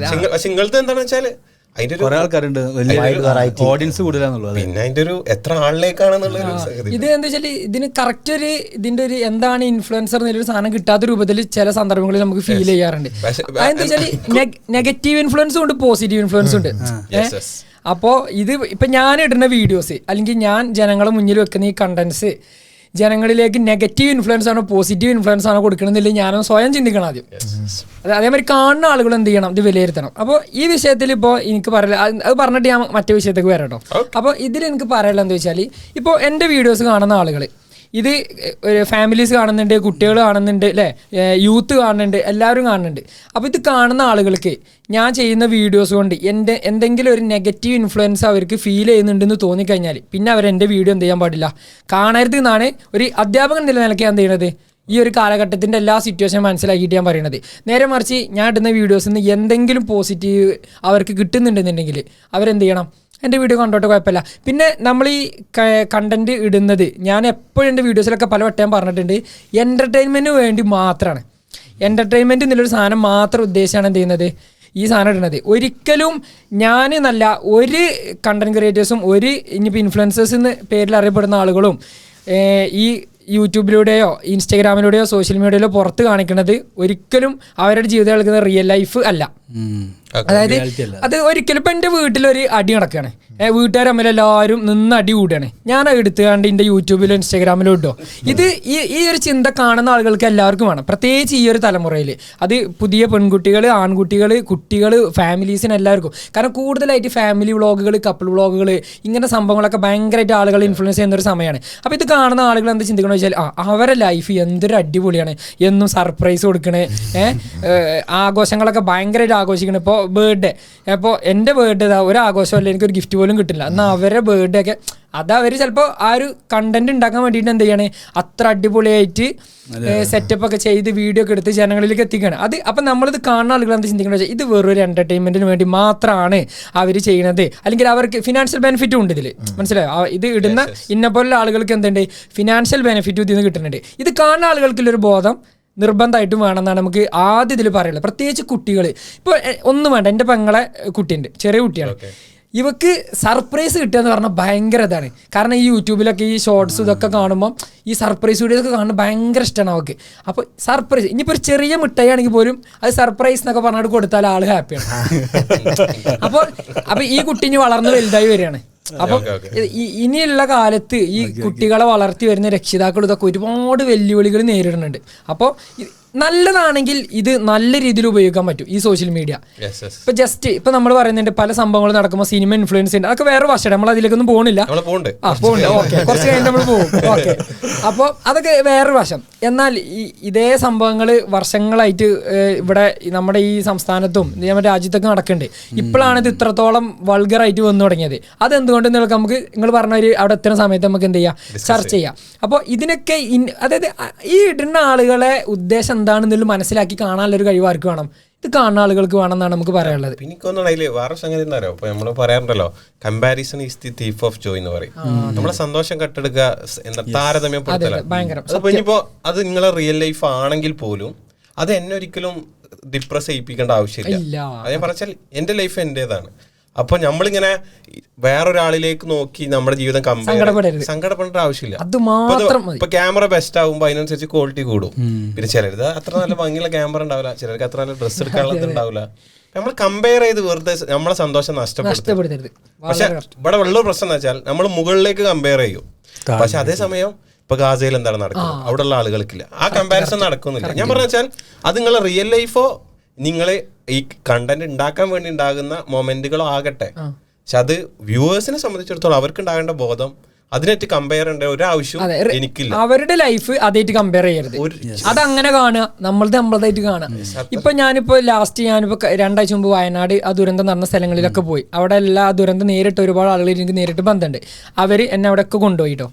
പക്ഷെ നിങ്ങളത് എന്താണെന്ന് വെച്ചാല് ഓഡിയൻസ് കൂടുതലാന്നുള്ളത്, പിന്നെ അതിന്റെ ഒരു എത്ര ആളിലേക്കാണെന്നുള്ള ഇത് എന്താ വെച്ചാൽ ഇതിന് കറക്റ്റ് ഒരു ഇതിന്റെ ഒരു എന്താണ് ഇൻഫ്ലുവൻസർ എന്നൊരു സാധനം കിട്ടാത്ത രൂപത്തിൽ ചില സന്ദർഭങ്ങളിൽ നമുക്ക് ഫീൽ ചെയ്യാറുണ്ട്. അതെന്താ വെച്ചാൽ നെഗറ്റീവ് ഇൻഫ്ലുവൻസും ഉണ്ട്, പോസിറ്റീവ് ഇൻഫ്ലുവൻസും ഉണ്ട്. അപ്പോൾ ഇത് ഇപ്പം ഞാൻ ഇടുന്ന വീഡിയോസ് അല്ലെങ്കിൽ ഞാൻ ജനങ്ങളെ മുന്നിൽ വെക്കുന്ന ഈ കണ്ടന്റ്സ് ജനങ്ങളിലേക്ക് നെഗറ്റീവ് ഇൻഫ്ലുവൻസ് ആണോ പോസിറ്റീവ് ഇൻഫ്ലുവൻസ് ആണോ കൊടുക്കണമെന്നില്ല ഞാനും സ്വയം ചിന്തിക്കണം ആദ്യം. അതേമാതിരി കാണുന്ന ആളുകൾ എന്ത് ചെയ്യണം, ഇത് വിലയിരുത്തണം. അപ്പോൾ ഈ വിഷയത്തിൽ ഇപ്പോൾ എനിക്ക് പറയില്ല, അത് പറഞ്ഞിട്ട് ഞാൻ മറ്റേ വിഷയത്തേക്ക് വരാം കേട്ടോ. അപ്പോൾ ഇതിൽ എനിക്ക് പറയാനുള്ളത് എന്താ വെച്ചാൽ, ഇപ്പോൾ എൻ്റെ വീഡിയോസ് കാണുന്ന ആളുകൾ, ഇത് ഫാമിലീസ് കാണുന്നുണ്ട്, കുട്ടികൾ കാണുന്നുണ്ട്, അല്ലേ, യൂത്ത് കാണുന്നുണ്ട്, എല്ലാവരും കാണുന്നുണ്ട്. അപ്പോൾ ഇത് കാണുന്ന ആളുകൾക്ക് ഞാൻ ചെയ്യുന്ന വീഡിയോസ് കൊണ്ട് എന്തെങ്കിലും ഒരു നെഗറ്റീവ് ഇൻഫ്ലുവൻസ് അവർക്ക് ഫീൽ ചെയ്യുന്നുണ്ടെന്ന് തോന്നിക്കഴിഞ്ഞാൽ പിന്നെ അവരെൻ്റെ വീഡിയോ എന്ത് ചെയ്യാൻ പാടില്ല, കാണരുത് എന്നാണ് ഒരു അധ്യാപകൻ എന്നുള്ള നിലയ്ക്ക് ഞാൻ ചെയ്യുന്നത്. ഈ ഒരു കാലഘട്ടത്തിൻ്റെ എല്ലാ സിറ്റുവേഷൻ മനസ്സിലാക്കിയിട്ട് ഞാൻ പറയുന്നത്. നേരെ മറിച്ച് ഞാൻ ഇടുന്ന വീഡിയോസിൽ നിന്ന് എന്തെങ്കിലും പോസിറ്റീവ് അവർക്ക് കിട്ടുന്നുണ്ടെന്നുണ്ടെങ്കിൽ അവരെന്ത് ചെയ്യണം, എൻ്റെ വീഡിയോ കണ്ടോട്ടെ, കുഴപ്പമില്ല. പിന്നെ നമ്മൾ ഈ കണ്ടൻറ്റ് ഇടുന്നത് ഞാൻ എപ്പോഴും എൻ്റെ വീഡിയോസിലൊക്കെ പല വട്ടം പറഞ്ഞിട്ടുണ്ട്, എൻ്റർടൈൻമെൻറ്റിന് വേണ്ടി മാത്രമാണ്. എൻ്റർടൈൻമെൻറ്റ് എന്നുള്ളൊരു സാധനം മാത്രം ഉദ്ദേശിച്ചാണ് എന്ത് ചെയ്യുന്നത്, ഈ സാധനം ഇടുന്നത്. ഒരിക്കലും ഞാൻ നല്ല ഒരു കണ്ടൻറ് ക്രിയേറ്റേഴ്സും ഇനിയിപ്പോൾ ഇൻഫ്ലുവൻസേഴ്സ് എന്ന് പേരിൽ അറിയപ്പെടുന്ന ആളുകളും ഈ യൂട്യൂബിലൂടെയോ ഇൻസ്റ്റാഗ്രാമിലൂടെയോ സോഷ്യൽ മീഡിയയിലോ പുറത്ത് കാണിക്കുന്നത് ഒരിക്കലും അവരുടെ ജീവിതം കളിക്കുന്ന റിയൽ ലൈഫ് അല്ല. അതായത് അത് ഒരിക്കലും ഇപ്പം എൻ്റെ വീട്ടിലൊരു അടി നടക്കുകയാണ്, വീട്ടുകാർ തമ്മിലെല്ലാവരും നിന്ന് അടി കൂടുകയാണ്, ഞാൻ എടുത്തുകൊണ്ട് എൻ്റെ യൂട്യൂബിലോ ഇൻസ്റ്റാഗ്രാമിലോ ഇട്ടോ. ഇത് ഈ ഒരു ചിന്ത കാണുന്ന ആളുകൾക്ക് എല്ലാവർക്കും വേണം, പ്രത്യേകിച്ച് ഈ ഒരു തലമുറയിൽ. അത് പുതിയ പെൺകുട്ടികൾ, ആൺകുട്ടികൾ, കുട്ടികൾ, ഫാമിലീസിന് എല്ലാവർക്കും. കാരണം കൂടുതലായിട്ട് ഫാമിലി വ്ളോഗുകൾ, കപ്പിൾ വ്ളോഗുകൾ, ഇങ്ങനെ സംഭവങ്ങളൊക്കെ ഭയങ്കരമായിട്ട് ആളുകൾ ഇൻഫ്ലുവൻസ് ചെയ്യുന്ന ഒരു സമയമാണ്. അപ്പോൾ ഇത് കാണുന്ന ആളുകൾ എന്താ ചിന്തിക്കണമെന്ന് വെച്ചാൽ, അവരുടെ ലൈഫ് എന്തൊരു അടിപൊളിയാണ്, എന്നും സർപ്രൈസ് കൊടുക്കണേ, ആഘോഷങ്ങളൊക്കെ ഭയങ്കരമായിട്ട് ആഘോഷിക്കണം. ഇപ്പോൾ ബർത്ത്ഡേ, അപ്പോൾ എൻ്റെ ബർത്ത്ഡേ ഒരു ആഘോഷമല്ല, എനിക്കൊരു ഗിഫ്റ്റ് പോലും കിട്ടില്ല. എന്നാൽ അവരുടെ ബർത്ത്ഡേ ഒക്കെ അതവർ ചിലപ്പോൾ ആ ഒരു കണ്ടന്റ് ഉണ്ടാക്കാൻ വേണ്ടിയിട്ട് എന്ത് ചെയ്യാണ്, അത്ര അടിപൊളിയായിട്ട് സെറ്റപ്പ് ഒക്കെ ചെയ്ത് വീഡിയോ ഒക്കെ എടുത്ത് ജനങ്ങളിലേക്ക് എത്തിക്കുകയാണ്. അത് അപ്പം നമ്മളിത് കാണുന്ന ആളുകൾ എന്താ ചിന്തിക്കുന്നത് വെച്ചാൽ, ഇത് വെറൊരു എൻ്റർടൈൻമെൻറ്റിന് വേണ്ടി മാത്രമാണ് അവർ ചെയ്യുന്നത്, അല്ലെങ്കിൽ അവർക്ക് ഫിനാൻഷ്യൽ ബെനിഫിറ്റും ഉണ്ട് ഇതിൽ. മനസ്സിലായോ? ഇത് ഇടുന്ന ഇന്ന പോലുള്ള ആളുകൾക്ക് എന്തുണ്ട്, ഫിനാൻഷ്യൽ ബെനിഫിറ്റും ഇതിൽ നിന്ന് കിട്ടുന്നുണ്ട്. ഇത് കാണുന്ന ആളുകൾക്കുള്ളൊരു ബോധം നിർബന്ധമായിട്ടും വേണമെന്നാണ് നമുക്ക് ആദ്യം ഇതിൽ പറയുള്ളത്. പ്രത്യേകിച്ച് കുട്ടികൾ. ഇപ്പോൾ ഒന്നും വേണ്ട, എൻ്റെ പെങ്ങളെ കുട്ടിയുണ്ട്, ചെറിയ കുട്ടിയാണ്. ഇവക്ക് സർപ്രൈസ് കിട്ടുക എന്ന് പറഞ്ഞാൽ ഭയങ്കര ഇതാണ്. കാരണം ഈ യൂട്യൂബിലൊക്കെ ഈ ഷോർട്സ് ഇതൊക്കെ കാണുമ്പോൾ ഈ സർപ്രൈസ് വീഡിയോസൊക്കെ കാണുമ്പോൾ ഭയങ്കര ഇഷ്ടമാണ് അവൾക്ക്. അപ്പോൾ സർപ്രൈസ്, ഇനിയിപ്പോൾ ഒരു ചെറിയ മിഠായി ആണെങ്കിൽ പോലും അത് സർപ്രൈസ് എന്നൊക്കെ പറഞ്ഞിട്ട് കൊടുത്താൽ ആൾ ഹാപ്പിയാണ്. അപ്പോൾ ഈ കുട്ടി ഇനി വളർന്ന് വലുതായി വരികയാണ്. അപ്പം ഇനിയുള്ള കാലത്ത് ഈ കുട്ടികളെ വളർത്തി വരുന്ന രക്ഷിതാക്കൾ ഇതൊക്കെ ഒരുപാട് വെല്ലുവിളികൾ നേരിടുന്നുണ്ട്. അപ്പോൾ നല്ലതാണെങ്കിൽ ഇത് നല്ല രീതിയിൽ ഉപയോഗിക്കാൻ പറ്റും ഈ സോഷ്യൽ മീഡിയ. ഇപ്പൊ ജസ്റ്റ് ഇപ്പൊ നമ്മൾ പറയുന്നുണ്ട് പല സംഭവങ്ങൾ നടക്കുമ്പോൾ സിനിമ ഇൻഫ്ലുവൻസ് ഉണ്ട്, അതൊക്കെ വേറെ വശം, നമ്മൾ അതിലേക്കൊന്നും പോകുന്നില്ല. ഓക്കെ, കുറച്ച് കഴിഞ്ഞ് നമ്മൾ പോകും. ഓക്കെ, അപ്പോൾ അതൊക്കെ വേറൊരു വശം. എന്നാൽ ഇതേ സംഭവങ്ങൾ വർഷങ്ങളായിട്ട് ഇവിടെ നമ്മുടെ ഈ സംസ്ഥാനത്തും നമ്മുടെ രാജ്യത്തൊക്കെ നടക്കുന്നുണ്ട്. ഇപ്പോഴാണ് ഇത് ഇത്രത്തോളം വൾഗറായിട്ട് വന്നു തുടങ്ങിയത്. അതെന്തുകൊണ്ട് നമുക്ക് നിങ്ങൾ പറഞ്ഞ അവിടെ എത്തുന്ന സമയത്ത് നമുക്ക് എന്ത് ചെയ്യാം, ചർച്ച ചെയ്യാം. അപ്പോൾ ഇതിനൊക്കെ അതായത് ഈ ഇടുന്ന ആളുകളെ ഉദ്ദേശം എന്താണെന്നുള്ളത് മനസ്സിലാക്കി കാണാനുള്ളൊരു കഴിവ് ആർക്ക് വേണം? ഇത് കാണുന്ന ആളുകൾക്ക് വേണം എന്നാണ് നമുക്ക് പറയാനുള്ളത്. എനിക്കൊന്നും അതില് വേറെ സംഗതി എന്താ അറിയോ, ഇപ്പൊ നമ്മള് പറയാറുണ്ടല്ലോ, comparison is the thief of Joy എന്ന് പറയും. നമ്മളെ സന്തോഷം കട്ടെടുക്കുക എന്താ താരതമ്യപ്പെടുത്തലാണ്. അപ്പൊ ഇനിയിപ്പോ അത് നിങ്ങളെ റിയൽ ലൈഫ് ആണെങ്കിൽ പോലും അത് എന്നെ ഒരിക്കലും ഡിപ്രസ് ചെയ്യിപ്പിക്കേണ്ട ആവശ്യമില്ല. അത് ഞാൻ പറഞ്ഞാൽ എന്റെ ലൈഫ് എന്റേതാണ്. അപ്പൊ നമ്മളിങ്ങനെ വേറൊരാളിലേക്ക് നോക്കി നമ്മുടെ ജീവിതം സങ്കടപ്പെടേണ്ട ആവശ്യമില്ല. ഇപ്പൊ ക്യാമറ ബെസ്റ്റ് ആകുമ്പോ അതിനനുസരിച്ച് ക്വാളിറ്റി കൂടും. പിന്നെ ചിലത് അത്ര നല്ല ഭംഗിയുള്ള ക്യാമറ ഉണ്ടാവില്ല, ചിലർക്ക് അത്ര നല്ല ഡ്രസ്സ് എടുക്കാനുള്ളത് ഉണ്ടാവില്ല. നമ്മൾ കമ്പയർ ചെയ്ത് വെറുതെ നമ്മളെ സന്തോഷം നഷ്ടപ്പെടുത്തരുത്. പക്ഷെ ഇവിടെ ഉള്ള പ്രശ്നം എന്ന് വെച്ചാൽ നമ്മൾ മുകളിലേക്ക് കമ്പയർ ചെയ്യും. പക്ഷെ അതേസമയം ഇപ്പൊ ഗാസയിൽ എന്താണ് നടക്കുന്നത്, അവിടെ ഉള്ള ആളുകൾക്കില്ല, ആ കമ്പാരിസൺ നടക്കുന്നില്ല. ഞാൻ പറഞ്ഞ വെച്ചാൽ അത് നിങ്ങളെ റിയൽ ലൈഫോ നിങ്ങൾ ഈ കണ്ടന്റ് ഉണ്ടാക്കാൻ വേണ്ടി ഉണ്ടാകുന്ന മൊമെന്റുകളോ ആകട്ടെ, പക്ഷെ അത് വ്യൂവേഴ്സിനെ സംബന്ധിച്ചിടത്തോളം അവർക്ക് ഉണ്ടാകേണ്ട ബോധം അതിനായിട്ട് കമ്പയർ ചെയ്യേണ്ട ഒരു ആവശ്യം എനിക്കില്ല. അവരുടെ ലൈഫ് അതായിട്ട് കമ്പയർ ചെയ്യരുത്, അതങ്ങനെ കാണുക, നമ്മളതായിട്ട് കാണുക. ഇപ്പൊ ഞാനിപ്പോ ഞാനിപ്പോ 2 ആഴ്ച മുമ്പ് വയനാട് ആ ദുരന്തം നടന്ന സ്ഥലങ്ങളിലൊക്കെ പോയി. അവിടെ എല്ലാ ദുരന്തം നേരിട്ട് ഒരുപാട് ആളുകൾ എനിക്ക് നേരിട്ട് ബന്ധമുണ്ട്. അവർ എന്നെ അവിടെയൊക്കെ കൊണ്ടുപോയിട്ടോ.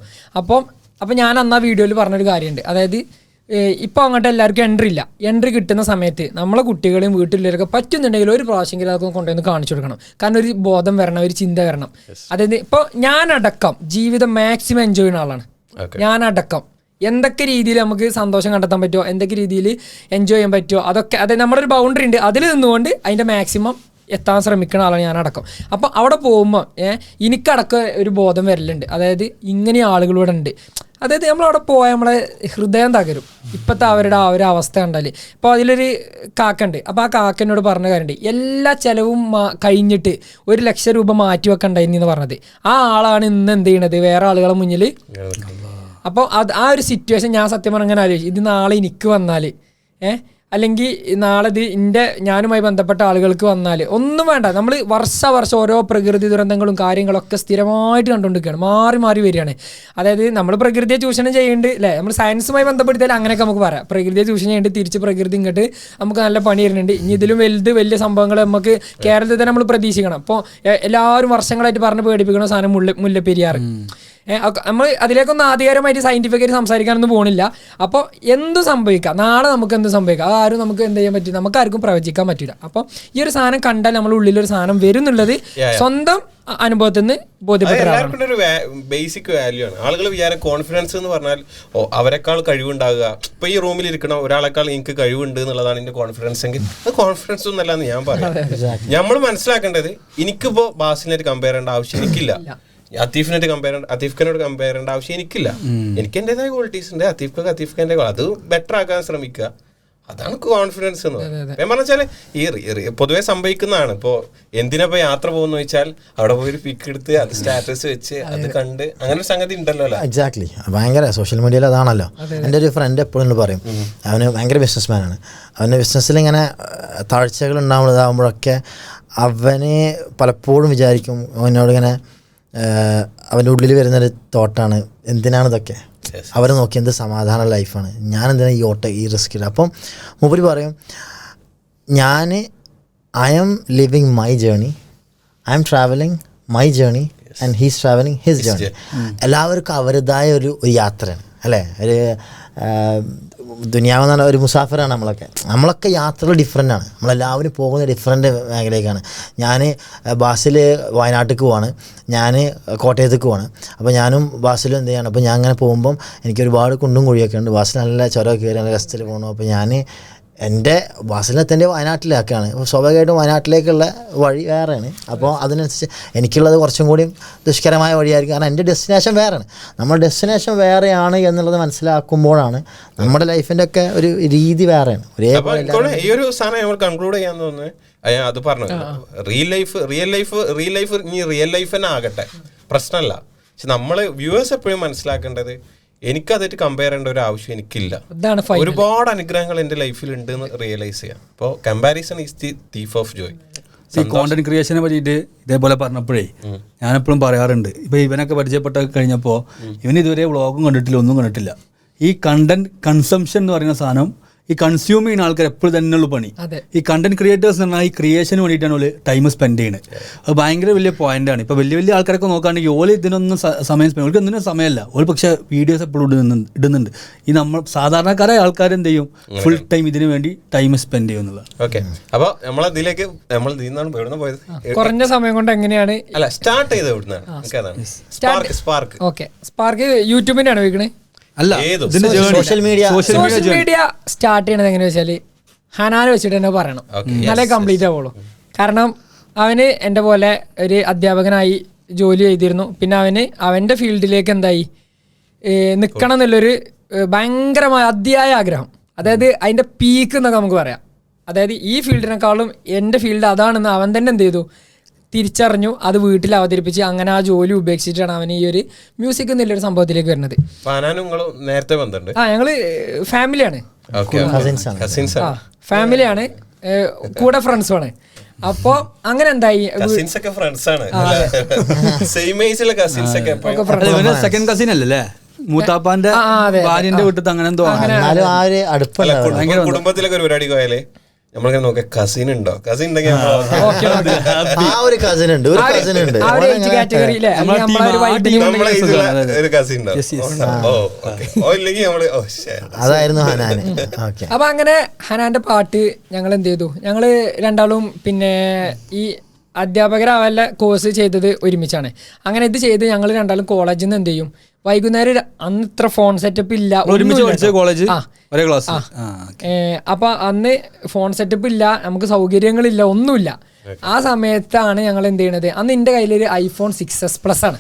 അപ്പം ഞാൻ അന്ന് ആ വീഡിയോയിൽ പറഞ്ഞൊരു കാര്യമുണ്ട്. അതായത് ഇപ്പോൾ അങ്ങോട്ട് എല്ലാവർക്കും എൻട്രി കിട്ടുന്ന സമയത്ത് നമ്മളെ കുട്ടികളെയും വീട്ടിലുള്ളവരൊക്കെ പറ്റുന്നുണ്ടെങ്കിൽ ഒരു പ്രാവശ്യമെങ്കിലും അതൊക്കെ കൊണ്ടുവന്ന് കാണിച്ചു കൊടുക്കണം. കാരണം ഒരു ബോധം വരണം, ഒരു ചിന്ത വരണം. അതായത് ഇപ്പോൾ ഞാനടക്കം ജീവിതം മാക്സിമം എൻജോയ് ചെയ്യുന്ന ആളാണ്. ഞാനടക്കം എന്തൊക്കെ രീതിയിൽ നമുക്ക് സന്തോഷം കണ്ടെത്താൻ പറ്റുമോ, എന്തൊക്കെ രീതിയിൽ എൻജോയ് ചെയ്യാൻ പറ്റുമോ, അതൊക്കെ അതായത് നമ്മുടെ ഒരു ബൗണ്ടറി ഉണ്ട്, അതിൽ നിന്നുകൊണ്ട് അതിൻ്റെ മാക്സിമം എത്താൻ ശ്രമിക്കുന്ന ആളാണ് ഞാനടക്കം. അപ്പോൾ അവിടെ പോകുമ്പോൾ എനിക്കടക്കം ഒരു ബോധം വരലുണ്ട്. അതായത് ഇങ്ങനെ ആളുകളിവിടെ ഉണ്ട്. അതായത് നമ്മളവിടെ പോയാൽ നമ്മളെ ഹൃദയം തകരും. ഇപ്പോഴത്തെ അവരുടെ ആ ഒരു അവസ്ഥ കണ്ടാൽ. ഇപ്പോൾ അതിലൊരു കാക്കുണ്ട്. അപ്പോൾ ആ കാക്കനോട് പറഞ്ഞ കാര്യമുണ്ട്, എല്ലാ ചിലവും കഴിഞ്ഞിട്ട് 1 ലക്ഷം രൂപ മാറ്റി വെക്കണ്ടായിരുന്നു എന്ന് പറഞ്ഞത്. ആ ആളാണ് ഇന്ന് എന്ത് ചെയ്യണത്, വേറെ ആളുകളെ മുന്നിൽ. അപ്പോൾ ആ ഒരു സിറ്റുവേഷൻ ഞാൻ സത്യം പറഞ്ഞാൽ അങ്ങനെ ആലോചിച്ചു. ഇത് നാളെ എനിക്ക് വന്നാൽ അല്ലെങ്കിൽ നാളെ ഇത് ഞാനുമായി ബന്ധപ്പെട്ട ആളുകൾക്ക് വന്നാൽ ഒന്നും വേണ്ട, നമ്മൾ വർഷം ഓരോ പ്രകൃതി ദുരന്തങ്ങളും കാര്യങ്ങളൊക്കെ സ്ഥിരമായിട്ട് കണ്ടുകൊണ്ടിരിക്കുകയാണ്, മാറി മാറി വരികയാണ്. അതായത് നമ്മൾ പ്രകൃതിയെ ചൂഷണം ചെയ്യുന്നുണ്ട് അല്ലേ, നമ്മൾ സയൻസുമായി ബന്ധപ്പെടുത്തിയാൽ അങ്ങനെയൊക്കെ നമുക്ക് പറയാം. പ്രകൃതിയെ ചൂഷണം ചെയ്യുന്നുണ്ട്, തിരിച്ച് പ്രകൃതി ഇങ്ങോട്ട് നമുക്ക് നല്ല പണി വരുന്നുണ്ട്. ഇനി ഇതിലും വലിയ സംഭവങ്ങൾ നമുക്ക് കേരളത്തിൽ തന്നെ നമ്മൾ പ്രതീക്ഷിക്കണം. അപ്പോൾ എല്ലാവരും വർഷങ്ങളായിട്ട് പറഞ്ഞ് പേടിപ്പിക്കുന്ന സാധനം മുല്ലപ്പെരിയാർ. നമ്മൾ അതിലേക്കൊന്നും ആധികാരമായിട്ട് സയന്റിഫിക്കായിട്ട് സംസാരിക്കാനൊന്നും പോകണില്ല. അപ്പോൾ എന്തു സംഭവിക്കാം, നാളെ നമുക്ക് എന്ത് സംഭവിക്കാം, അതാരും നമുക്ക് എന്ത് ചെയ്യാൻ പറ്റും, നമുക്ക് ആർക്കും പ്രവചിക്കാൻ പറ്റില്ല. അപ്പോൾ ഈ ഒരു സാധനം കണ്ടാൽ നമ്മുടെ ഉള്ളിലൊരു സാധനം വരും എന്നുള്ളത് സ്വന്തം അനുഭവത്തിൽ നിന്ന് ബോധ്യപ്പെട്ട ഒരു ബേസിക് വാല്യൂ ആണ്. ആളുകൾ വിചാരം കോൺഫിഡൻസ് എന്ന് പറഞ്ഞാൽ അവരെക്കാൾ കഴിവുണ്ടാകുക. ഇപ്പൊ ഈ റൂമിൽ ഇരിക്കണം ഒരാളെക്കാൾ എനിക്ക് കഴിവുണ്ട് എന്നുള്ളതാണ് എന്റെ കോൺഫിഡൻസ് എങ്കിൽ അത് കോൺഫിഡൻസ് ഒന്നല്ല എന്ന് ഞാൻ പറയാം. നമ്മൾ മനസ്സിലാക്കേണ്ടത് എനിക്കിപ്പോ ബാസിനായിട്ട് കമ്പയർ ചെയ്യേണ്ട ആവശ്യം എനിക്കില്ല, അത്തീഫിനോട് കമ്പയർ ചെയ്യേണ്ട ആവശ്യം എനിക്കില്ല. എനിക്ക് എന്റേതായ ക്വാളിറ്റീസ് ഉണ്ട്, അത്തീഫിന്റെ അത് ബെറ്റർ ആക്കാൻ ശ്രമിക്കുക, അതാണ് കോൺഫിഡൻസ് എന്ന് പറയുന്നത്. ഞാൻ പറഞ്ഞാല് ഈ പൊതുവെ സംഭവിക്കുന്നതാണ്. ഇപ്പോ എന്തിനാ യാത്ര പോകുന്ന വെച്ചാൽ അവിടെ പോയി ഒരു പിക്ക് എടുത്ത് അത് സ്റ്റാറ്റസ് വെച്ച് അത് കണ്ട് അങ്ങനെ ഒരു സംഗതി ഉണ്ടല്ലോ. എക്സാക്ട്ലി, ഭയങ്കര സോഷ്യൽ മീഡിയയിൽ അതാണല്ലോ. എൻ്റെ ഒരു ഫ്രണ്ട് എപ്പോഴും പറയും, അവന് ഭയങ്കര ബിസിനസ്മാനാണ്. അവൻ്റെ ബിസിനസ്സിൽ ഇങ്ങനെ താഴ്ചകൾ ഉണ്ടാകുമ്പോഴൊക്കെ അവന് പലപ്പോഴും വിചാരിക്കും, അവനോടിങ്ങനെ അവൻ്റെ ഉള്ളിൽ വരുന്നൊരു തോട്ടാണ്, എന്തിനാണ് ഇതൊക്കെ, അവരെ നോക്കി എന്ത് സമാധാന ലൈഫാണ്, ഞാൻ എന്തിനാണ് ഈ റിസ്ക് ഇടുക. അപ്പം മൂപ്പര് പറയും, I am living my journey, I am travelling my journey and he's travelling his journey. എല്ലാവർക്കും അവരുടേതായ ഒരു യാത്രയാണ് അല്ലേ. ഒരു ദുനിയാവെന്ന് പറഞ്ഞ ഒരു മുസാഫറാണ് നമ്മളൊക്കെ യാത്രകൾ ഡിഫറെൻ്റ് ആണ്. നമ്മളെല്ലാവരും പോകുന്ന ഡിഫറെൻ്റ് മേഖലയ്ക്കാണ്. ഞാൻ ബാസിൽ വയനാട്ടിലേക്ക് പോവാണ്, ഞാൻ കോട്ടയത്തേക്ക് പോവാണ്. അപ്പോൾ ഞാനും ബാസിലും എന്ത് ചെയ്യണം, അപ്പോൾ ഞാൻ അങ്ങനെ പോകുമ്പം എനിക്ക് ഒരുപാട് കുണ്ടും കുഴിയൊക്കെ ഉണ്ട്. ബാസിൽ നല്ല ചുരമൊക്കെ കയറി നല്ല രസത്തിൽ പോകണം. അപ്പോൾ ഞാൻ എൻ്റെ ബാസിലെത്തൻ്റെ വയനാട്ടിലേക്കാണ്. അപ്പോൾ സ്വാഭാവികമായിട്ടും വയനാട്ടിലേക്കുള്ള വഴി വേറെയാണ്. അപ്പോൾ അതിനനുസരിച്ച് എനിക്കുള്ളത് കുറച്ചും കൂടി ദുഷ്കരമായ വഴിയായിരിക്കും. കാരണം എൻ്റെ ഡെസ്റ്റിനേഷൻ വേറെയാണ്. നമ്മുടെ ഡെസ്റ്റിനേഷൻ വേറെയാണ് എന്നുള്ളത് മനസ്സിലാക്കുമ്പോഴാണ് നമ്മുടെ ലൈഫിൻ്റെ ഒക്കെ ഒരു രീതി വേറെയാണ്. ഈ ഒരു സാധനം നമ്മൾ കൺക്ലൂഡ് ചെയ്യാൻ തോന്നുന്നത് അത് പറഞ്ഞു, റിയൽ ലൈഫ് തന്നെ ആകട്ടെ പ്രശ്നമല്ല. പക്ഷെ നമ്മൾ വ്യൂവേഴ്സ് എപ്പോഴും മനസ്സിലാക്കേണ്ടത് എനിക്കതായിട്ട് കമ്പയർ ചെയ്യേണ്ട ഒരു ആവശ്യം എനിക്കില്ല. ഒരുപാട് അനുഗ്രഹങ്ങൾ എൻ്റെ ലൈഫിൽ ഉണ്ട് എന്ന് റിയലൈസ് ചെയ്യാം. അപ്പോൾ comparison is the thief of Joy. ഈ കോണ്ടന്റ് ക്രിയേഷനെ പറ്റിയിട്ട് ഇതേപോലെ പറഞ്ഞപ്പോഴേ ഞാനെപ്പോഴും പറയാറുണ്ട്, ഇപ്പോൾ ഇവനൊക്കെ പരിചയപ്പെട്ട കഴിഞ്ഞപ്പോൾ ഇവൻ ഇതുവരെ വ്ളോഗും കണ്ടിട്ടില്ല, ഒന്നും കണ്ടിട്ടില്ല. ഈ കണ്ടന്റ് കൺസംഷൻ എന്ന് പറയുന്ന സാധനം ഈ കൺസ്യൂം ചെയ്യുന്ന ആൾക്കാർ എപ്പോഴും തന്നെയുള്ള പണി. ഈ കണ്ടന്റ് ക്രിയേറ്റേഴ്സ് എന്ന് പറഞ്ഞാൽ ഈ ക്രിയേഷന് വേണ്ടിയിട്ടാണ് ഓല് ടൈം സ്പെൻഡ് ചെയ്യുന്നത്. അത് ഭയങ്കര വലിയ പോയിന്റാണ്. ഇപ്പോൾ വലിയ ആൾക്കാരൊക്കെ നോക്കുകയാണെങ്കിൽ ഓല് ഇതിനൊന്നും സമയം സ്പെൻഡ്, ഓൾക്ക് എന്തിനും സമയമല്ല. ഓല് പക്ഷേ വീഡിയോസ് എപ്പോഴും ഇടുന്നുണ്ട്. ഈ നമ്മൾ സാധാരണക്കാരായ ആൾക്കാർ എന്ത് ചെയ്യും, ഫുൾ ടൈം ഇതിനു വേണ്ടി ടൈം സ്പെൻഡ് ചെയ്യുന്നത്. ഓക്കെ, അപ്പോൾ നമ്മളതിലേക്ക് കുറഞ്ഞ സമയം കൊണ്ട് എങ്ങനെയാണ് സ്റ്റാർട്ട് ചെയ്ത് സ്പാർക്ക് യൂട്യൂബിനാണ് വെക്കണേ? അല്ല, സോഷ്യൽ മീഡിയ സ്റ്റാർട്ട് ചെയ്യണത് എങ്ങനെയാ വെച്ചാല് ഹനാനെ വെച്ചിട്ട് തന്നെ പറയണം, എന്നാലേ കംപ്ലീറ്റ് ആവുള്ളൂ. കാരണം അവന് എൻ്റെ പോലെ ഒരു അധ്യാപകനായി ജോലി ചെയ്തിരുന്നു. പിന്നെ അവൻ്റെ ഫീൽഡിലേക്ക് എന്തായി നിൽക്കണം എന്നുള്ളൊരു ഭയങ്കരമായ അതിയായ ആഗ്രഹം. അതായത് അതിൻ്റെ പീക്ക് എന്നൊക്കെ നമുക്ക് പറയാം. അതായത് ഈ ഫീൽഡിനെക്കാളും എൻ്റെ ഫീൽഡ് അതാണെന്ന് അവൻ തന്നെ എന്ത് ചെയ്തു, തിരിച്ചറിഞ്ഞു. അത് വീട്ടിൽ അവതരിപ്പിച്ച് അങ്ങനെ ആ ജോലി ഉപേക്ഷിച്ചിട്ടാണ് അവൻ ഈ ഒരു മ്യൂസിക് എന്നുള്ളൊരു സംഭവത്തിലേക്ക് വരുന്നത്. ഞങ്ങള് ഫാമിലിയാണ്, ഫാമിലിയാണ്, കൂടെ ഫ്രണ്ട്സുമാണ്. അപ്പൊ അങ്ങനെ എന്തായി, സെക്കൻഡ് കസിൻ അല്ലേ മൂത്താപ്പാന്റെ ഭാര്യന്റെ വീട്ടിൽ അങ്ങനെ എന്തോ കുടുംബത്തിലൊക്കെ ഒരു പരിപാടി പോയാലേ നമ്മളിങ്ങനെ നോക്കിയ കസിൻ ഉണ്ടോ, കസിൻ ഉണ്ടെങ്കിൽ ഒരു കസിൻ ഉണ്ട്. അതായിരുന്നു ഹനാൻ. അപ്പൊ അങ്ങനെ ഹനാന്റെ പാട്ട് ഞങ്ങൾ എന്ത് ചെയ്തു, ഞങ്ങള് രണ്ടാളും പിന്നെ ഈ അധ്യാപകരാവല്ല കോഴ്സ് ചെയ്തത് ഒരുമിച്ചാണ്. അങ്ങനെ ഇത് ചെയ്ത് ഞങ്ങൾ രണ്ടാളും കോളേജിൽ നിന്ന് എന്ത് ചെയ്യും, വൈകുന്നേരം അന്ന് ഇത്ര ഫോൺ സെറ്റപ്പ് ഇല്ല, അപ്പൊ അന്ന് ഫോൺ സെറ്റപ്പ് ഇല്ല, നമുക്ക് സൗകര്യങ്ങളില്ല, ഒന്നുമില്ല. ആ സമയത്താണ് ഞങ്ങൾ എന്ത് ചെയ്യണത്, അന്ന് എൻ്റെ കയ്യിലൊരു ഐഫോൺ 6s Plus ആണ്.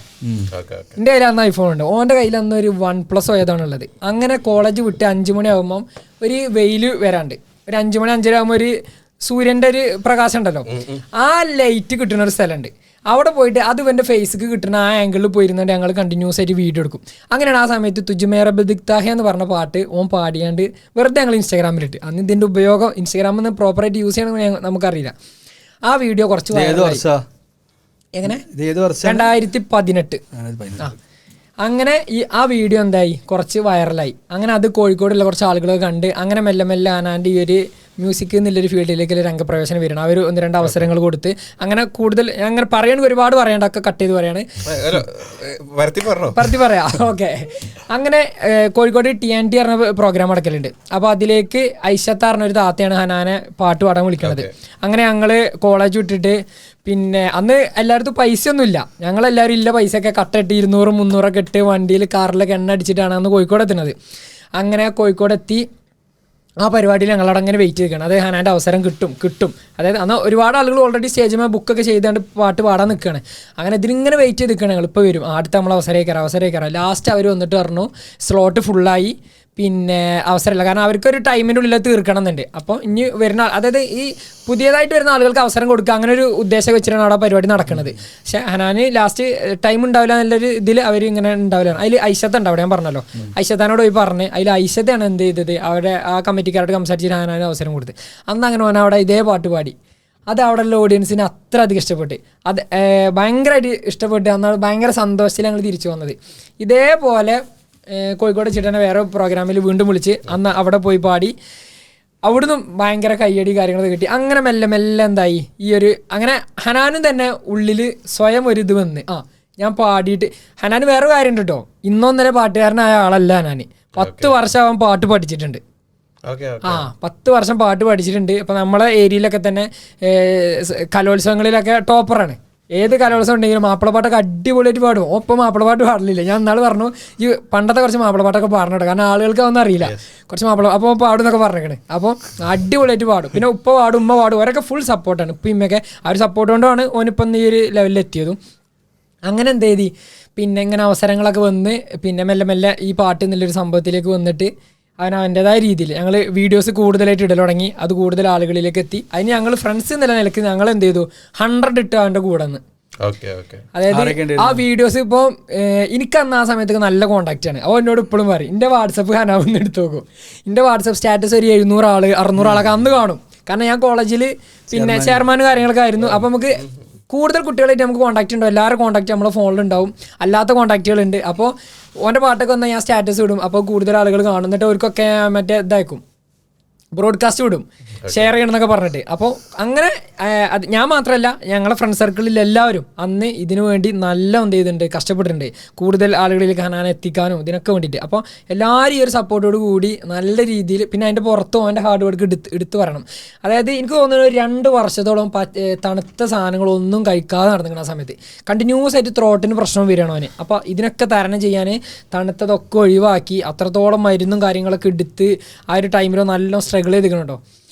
എൻ്റെ കയ്യിൽ അന്ന് ഐഫോൺ ഉണ്ട്, ഓൻ്റെ കയ്യിൽ അന്ന് ഒരു 1+ ഏതാണുള്ളത്. അങ്ങനെ കോളേജ് വിട്ട് 5 മണിയാകുമ്പം ഒരു വെയിൽ വരാണ്ട്, ഒരു 5 മണി 5:30 ആകുമ്പോൾ ഒരു സൂര്യൻ്റെ ഒരു പ്രകാശം ഉണ്ടല്ലോ, ആ ലൈറ്റ് കിട്ടുന്ന ഒരു സ്ഥലമുണ്ട്. അവിടെ പോയിട്ട് അത് എൻ്റെ ഫേസിക്ക് കിട്ടുന്ന ആ ആംഗിളിൽ പോയിരുന്നുകൊണ്ട് ഞങ്ങൾ കണ്ടിന്യൂസ് ആയിട്ട് വീഡിയോ എടുക്കും. അങ്ങനെയാണ് ആ സമയത്ത് തുജ്മേറ ബദിക്താഹ എന്ന് പറഞ്ഞ പാട്ട് ഓൻ പാടിയാണ്ട് വെറുതെ ഞങ്ങൾ ഇൻസ്റ്റാഗ്രാമിലിട്ട്. അന്ന് ഇതിൻ്റെ ഉപയോഗം ഇൻസ്റ്റാഗ്രാമിൽ നിന്ന് പ്രോപ്പറായിട്ട് യൂസ് ചെയ്യണമെന്ന് നമുക്കറിയില്ല. ആ വീഡിയോ കുറച്ച് എങ്ങനെ 2018 അങ്ങനെ ആ വീഡിയോ എന്തായി, കുറച്ച് വൈറലായി. അങ്ങനെ അത് കോഴിക്കോടുള്ള കുറച്ച് ആളുകളൊക്കെ കണ്ട് അങ്ങനെ മെല്ലെ മെല്ലെ ആനാൻ്റെ ഈ ഒരു മ്യൂസിക് എന്നുള്ളൊരു ഫീൽഡിലേക്ക് രംഗപ്രവേശനം വരണം. അവർ 1-2 അവസരങ്ങൾ കൊടുത്ത് അങ്ങനെ കൂടുതൽ അങ്ങനെ പറയണമെങ്കിൽ ഒരുപാട് പറയണ്ട, ഒക്കെ കട്ട് ചെയ്ത് പറയാണ്, പരത്തി പറയാം. ഓക്കെ, അങ്ങനെ കോഴിക്കോട് TNT പറഞ്ഞ പ്രോഗ്രാം നടക്കലുണ്ട്. അപ്പോൾ അതിലേക്ക് ഐഷത്ത് പറഞ്ഞ ഒരു താത്തയാണ് ഹനാനെ പാട്ട് പാടാൻ വിളിക്കുന്നത്. അങ്ങനെ ഞങ്ങൾ കോളേജ് വിട്ടിട്ട് പിന്നെ അന്ന് എല്ലായിടത്തും പൈസ ഒന്നുമില്ല, ഞങ്ങളെല്ലാവരും ഇല്ല പൈസയൊക്കെ കട്ടിട്ട് 200-300 ഇട്ട് വണ്ടിയിൽ കാറിലൊക്കെ എണ്ണ അടിച്ചിട്ടാണ് അന്ന് കോഴിക്കോട് എത്തുന്നത്. അങ്ങനെ കോഴിക്കോട് എത്തി ആ പരിപാടിയിൽ ഞങ്ങളവിടെ അങ്ങനെ വെയിറ്റ് ചെയ്തിരിക്കണം. അത് ഹനാൻ്റെ അവസരം കിട്ടും. അതായത് അന്ന് ഒരുപാട് ആളുകൾ ഓൾറെഡി സ്റ്റേജിൽ ബുക്കൊക്കെ ചെയ്തുകൊണ്ട് പാട്ട് പാടാൻ നിൽക്കുകയാണ്. അങ്ങനെ ഇതിനിങ്ങനെ വെയിറ്റ് ചെയ്ത് നിൽക്കുകയാണ്. ഞങ്ങൾ ഇപ്പോൾ വരും, അടുത്ത നമ്മൾ അവസരം കയറാം. ലാസ്റ്റ് അവർ വന്നിട്ട് പറഞ്ഞു സ്ലോട്ട് ഫുള്ളായി, പിന്നെ അവസരമില്ല, കാരണം അവർക്കൊരു ടൈമിൻ്റെ ഉള്ളിൽ തീർക്കണം എന്നുണ്ട്. അപ്പോൾ ഇനി വരുന്ന അതായത് ഈ പുതിയതായിട്ട് വരുന്ന ആളുകൾക്ക് അവസരം കൊടുക്കുക, അങ്ങനെ ഒരു ഉദ്ദേശം വെച്ചിട്ടാണ് അവിടെ പരിപാടി നടക്കുന്നത്. പക്ഷേ ഹനാന് ലാസ്റ്റ് ടൈം ഉണ്ടാവില്ല എന്നുള്ളൊരു ഇതിൽ അവർ ഇങ്ങനെ ഉണ്ടാവില്ല. അതിൽ ഐഷത്ത് ഉണ്ട്, അവിടെ ഞാൻ പറഞ്ഞല്ലോ, ഐഷത്താനോട് പോയി പറഞ്ഞ് അതിൽ ഐഷത്താണ് എന്ത് ചെയ്തത്, അവിടെ ആ കമ്മിറ്റിക്കാരോട് സംസാരിച്ചിട്ട് ഹനാന് അവസരം കൊടുത്ത്. അന്ന് അങ്ങനെ ഓൻ അവിടെ ഇതേ പാട്ട് പാടി. അത് അവിടെയുള്ള ഓഡിയൻസിന് അത്ര അധികം ഇഷ്ടപ്പെട്ട്, അത് ഭയങ്കരമായിട്ട് ഇഷ്ടപ്പെട്ട്. അന്നാണ് ഭയങ്കര സന്തോഷത്തിൽ ഞങ്ങൾ തിരിച്ചു വന്നത്. ഇതേപോലെ കോഴിക്കോട് ചിട്ടനെ വേറെ പ്രോഗ്രാമിൽ വീണ്ടും വിളിച്ച് അന്ന് അവിടെ പോയി പാടി. അവിടുന്ന് ഭയങ്കര കയ്യടി കാര്യങ്ങളൊക്കെ കിട്ടി. അങ്ങനെ മെല്ലെ മെല്ലെ എന്തായി ഈ ഒരു അങ്ങനെ ഹനാനും തന്നെ ഉള്ളിൽ സ്വയം ഒരു ഇത് വന്ന് ഞാൻ പാടിയിട്ട്. ഹനാന് വേറെ കാര്യം ഉണ്ട് കേട്ടോ, ഇന്നൊന്നര പാട്ടുകാരനായ ആളല്ല ഹനാന്, 10 വർഷം അവൻ പാട്ട് പഠിച്ചിട്ടുണ്ട്. ആ 10 വർഷം പാട്ട് പഠിച്ചിട്ടുണ്ട്. ഇപ്പം നമ്മളെ ഏരിയയിലൊക്കെ തന്നെ കലോത്സവങ്ങളിലൊക്കെ ടോപ്പറാണ്. ഏത് കലോത്സവം ഉണ്ടെങ്കിലും മാപ്പിളപ്പാട്ടൊക്കെ അടിപൊളിയായിട്ട് പാടും. ഒപ്പം മാപ്പിളപ്പാട്ട് പാടില്ല. ഞാൻ ഇന്നാൾ പറഞ്ഞു ഈ പണ്ടത്തെ കുറച്ച് മാപ്പിളപ്പാട്ടൊക്കെ പാടണോട്ടോ, കാരണം ആളുകൾക്ക് അതൊന്നും അറിയില്ല. കുറച്ച് മാപ്പിള അപ്പോൾ പാടും എന്നൊക്കെ പറഞ്ഞേക്കണേ. അപ്പോൾ അടിപൊളിയായിട്ട് പാടും. പിന്നെ ഉപ്പ പാടും, ഉമ്മ പാടും, അവരൊക്കെ ഫുൾ സപ്പോർട്ടാണ്. ഇപ്പം ഇമ്മയൊക്കെ ആ ഒരു സപ്പോർട്ട് കൊണ്ടാണ് ഓനിപ്പം ഈ ഒരു ലെവലിൽ എത്തിയതും. അങ്ങനെ എന്ത് ചെയ്തി പിന്നെ ഇങ്ങനെ അവസരങ്ങളൊക്കെ വന്ന് പിന്നെ മെല്ലെ മെല്ലെ ഈ പാട്ട് എന്നുള്ളൊരു സംഭവത്തിലേക്ക് വന്നിട്ട് അവൻ്റെതായ രീതിയിൽ ഞങ്ങൾ വീഡിയോസ് കൂടുതലായിട്ട് ഇടൽ തുടങ്ങി. അത് കൂടുതൽ ആളുകളിലേക്ക് എത്തി. അതിന് ഞങ്ങൾ ഫ്രണ്ട്സ് എന്നുള്ള നിലയ്ക്ക് ഞങ്ങൾ എന്ത് ചെയ്തു 100 ഇട്ട് അവൻ്റെ കൂടെ നിന്ന്. അതായത് ആ വീഡിയോസ് ഇപ്പോൾ എനിക്ക് അന്ന് ആ സമയത്തൊക്കെ നല്ല കോൺടാക്റ്റ് ആണ്. അപ്പോൾ എന്നോട് ഇപ്പോഴും പറയും എൻ്റെ വാട്സപ്പ് ഹനാവെന്ന് എടുത്ത് നോക്കും. എൻ്റെ വാട്സപ്പ് സ്റ്റാറ്റസ് ഒരു 700 ആൾ 600 ആളൊക്കെ അന്ന് കാണും. കാരണം ഞാൻ കോളേജിൽ പിന്നെ ചെയർമാൻ കാര്യങ്ങളൊക്കെ ആയിരുന്നു. അപ്പോൾ നമുക്ക് കൂടുതൽ കുട്ടികളായിട്ട് നമുക്ക് കോൺടാക്റ്റ് ഉണ്ടാവും. എല്ലാവരും കോൺടാക്റ്റ് നമ്മളെ ഫോണിലുണ്ടാവും, അല്ലാത്ത കോൺടാക്റ്റുകളുണ്ട്. അപ്പോൾ ഓൻ്റെ പാട്ടൊക്കെ വന്നാൽ ഞാൻ സ്റ്റാറ്റസ് വിടും. അപ്പോൾ കൂടുതൽ ആളുകൾ കാണും. എന്നിട്ട് അവർക്കൊക്കെ മറ്റേ ഇതായിരിക്കും ബ്രോഡ്കാസ്റ്റ് വിടും, ഷെയർ ചെയ്യണമെന്നൊക്കെ പറഞ്ഞിട്ട്. അപ്പോൾ അങ്ങനെ അത് ഞാൻ മാത്രമല്ല, ഞങ്ങളുടെ ഫ്രണ്ട് സർക്കിളിൽ എല്ലാവരും അന്ന് ഇതിനു വേണ്ടി നല്ല എന്ത് ചെയ്തിട്ടുണ്ട്, കഷ്ടപ്പെട്ടിട്ടുണ്ട്. കൂടുതൽ ആളുകളിലേക്ക് ഹനാൻ എത്തിക്കാനും ഇതിനൊക്കെ വേണ്ടിയിട്ട്. അപ്പോൾ എല്ലാവരും ഈ ഒരു സപ്പോർട്ടോട് കൂടി നല്ല രീതിയിൽ പിന്നെ അതിൻ്റെ പുറത്തും അവൻ്റെ ഹാർഡ് വർക്ക് എടുത്ത് പറയണം. അതായത് എനിക്ക് തോന്നുന്നത് 2 വർഷത്തോളം തണുത്ത സാധനങ്ങളൊന്നും കഴിക്കാതെ നടന്നിരിക്കുന്ന ആ സമയത്ത് കണ്ടിന്യൂസ് ആയിട്ട് ത്രോട്ടിന് പ്രശ്നം വരികയാണ് അവന്. അപ്പോൾ ഇതിനൊക്കെ തരണം ചെയ്യാൻ തണുത്തതൊക്കെ ഒഴിവാക്കി അത്രത്തോളം മരുന്നും കാര്യങ്ങളൊക്കെ എടുത്ത് ആ ഒരു ടൈമിൽ നല്ല സ്ട്രഗിൾ ചെയ്തിരിക്കണോ.